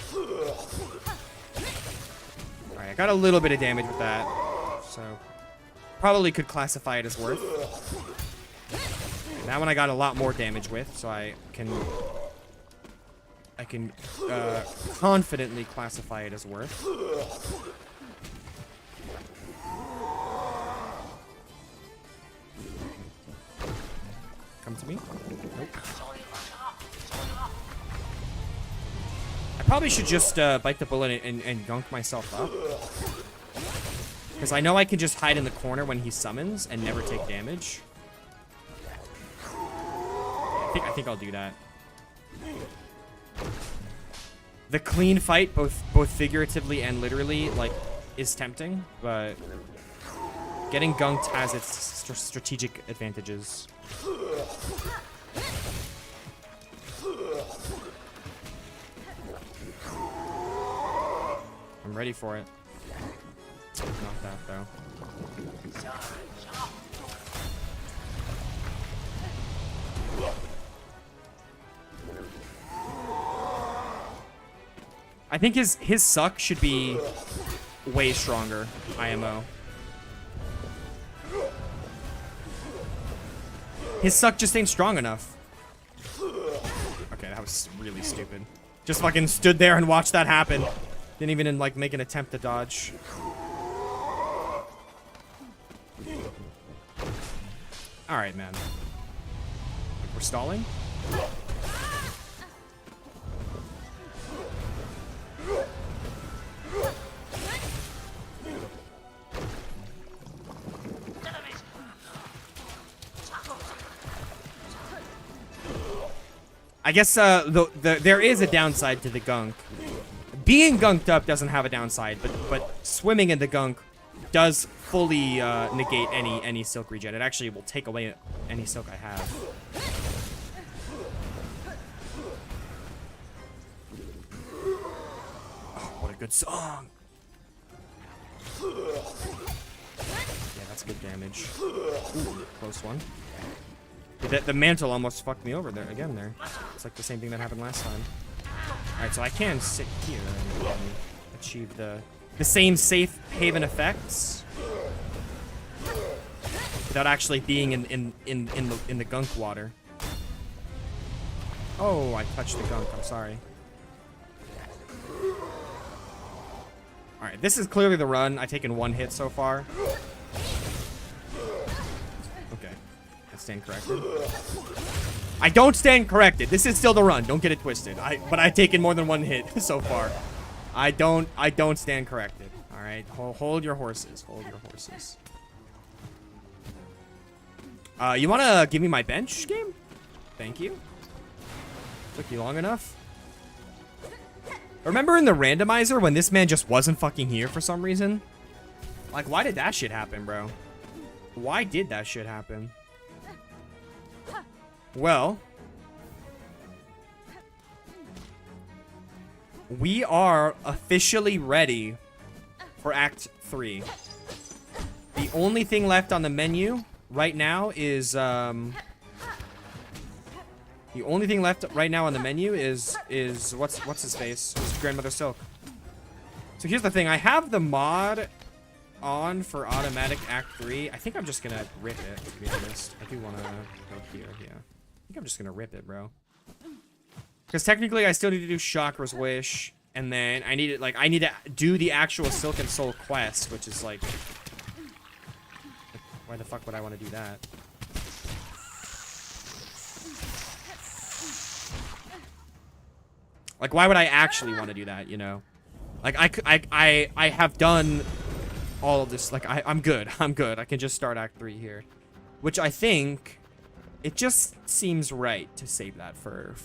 Alright, I got a little bit of damage with that. So probably could classify it as worth. That one I got a lot more damage with, so I can confidently classify it as worth. Come to me. Nope. I probably should just bite the bullet and gunk myself up. Because I know I can just hide in the corner when he summons and never take damage. I think I'll do that. The clean fight, both figuratively and literally, like, is tempting, but getting gunked has its strategic advantages. I'm ready for it. Not that, though. I think his suck should be way stronger, IMO. His suck just ain't strong enough. Okay, that was really stupid. Just fucking stood there and watched that happen. Didn't even like make an attempt to dodge. All right, man. We're stalling. I guess there is a downside to the gunk. Being gunked up doesn't have a downside, but swimming in the gunk does fully negate any silk regen. It actually will take away any silk I have. Oh, what a good song! Yeah, that's good damage. Ooh, close one. The mantle almost fucked me over there again there. It's like the same thing that happened last time. Alright, so I can sit here and achieve the same safe haven effects without actually being in the gunk water. Oh, I touched the gunk, I'm sorry. Alright, this is clearly the run. I've taken 1 hit so far. Okay. I stand corrected. I don't stand corrected. This is still the run. Don't get it twisted. But I've taken more than 1 hit so far. I don't stand corrected. All right, hold your horses. Hold your horses. You want to give me my bench, game? Thank you. Took you long enough. Remember in the randomizer when this man just wasn't fucking here for some reason? Like, why did that shit happen, bro? Why did that shit happen? Well, we are officially ready for Act 3. The only thing left on the menu right now is, the only thing left right now on the menu is what's his face? It's Grandmother Silk. So here's the thing. I have the mod on for automatic Act 3. I think I'm just gonna rip it, to be honest. I do want to go here, yeah. I think I'm just gonna rip it, bro. Because technically I still need to do Chakra's Wish, and then I need to do the actual Silk and Soul quest, which is like, why the fuck would I want to do that? Like, why would I actually want to do that, you know? Like, I have done all of this. Like, I'm good. I'm good. I can just start Act 3 here. Which I think, it just seems right to save that for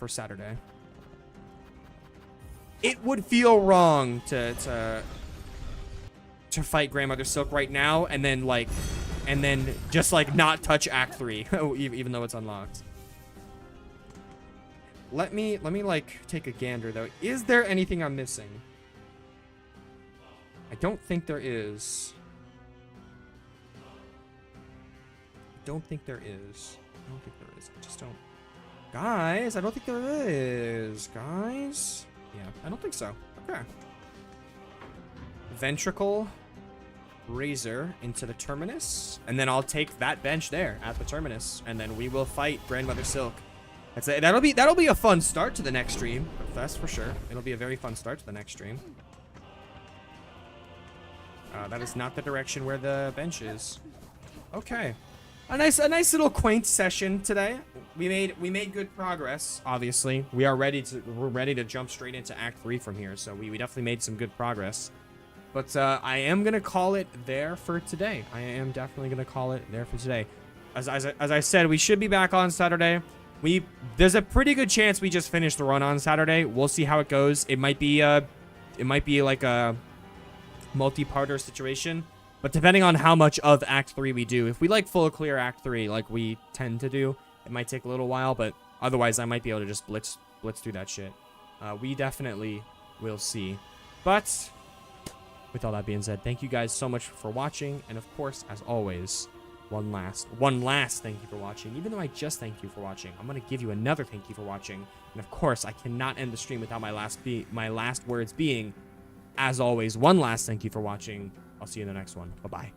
Saturday. It would feel wrong to fight Grandmother Silk right now and then just like not touch Act 3 even though it's unlocked. Let me like take a gander though. Is there anything I'm missing? I don't think there is. I don't think there is. I just don't. Guys, I don't think there is. Guys? Yeah, I don't think so. Okay. Ventricle. Razor into the terminus. And then I'll take that bench there at the terminus. And then we will fight Grandmother Silk. That'll be a fun start to the next stream. That's for sure. It'll be a very fun start to the next stream. That is not the direction where the bench is. Okay. A nice little quaint session today. We made good progress, obviously. We're ready to jump straight into Act 3 from here, so we definitely made some good progress. But I am gonna call it there for today. I am definitely gonna call it there for today. As I said, we should be back on Saturday. There's a pretty good chance we just finish the run on Saturday. We'll see how it goes. It might be like a multi-parter situation. But depending on how much of Act 3 we do, if we like full clear Act 3 like we tend to do, it might take a little while, but otherwise I might be able to just blitz through that shit. We definitely will see. But with all that being said, thank you guys so much for watching, and of course, as always, one last thank you for watching. Even though I just thanked you for watching, I'm gonna give you another thank you for watching. And of course, I cannot end the stream without my last words being, as always, one last thank you for watching. I'll see you in the next one. Bye-bye.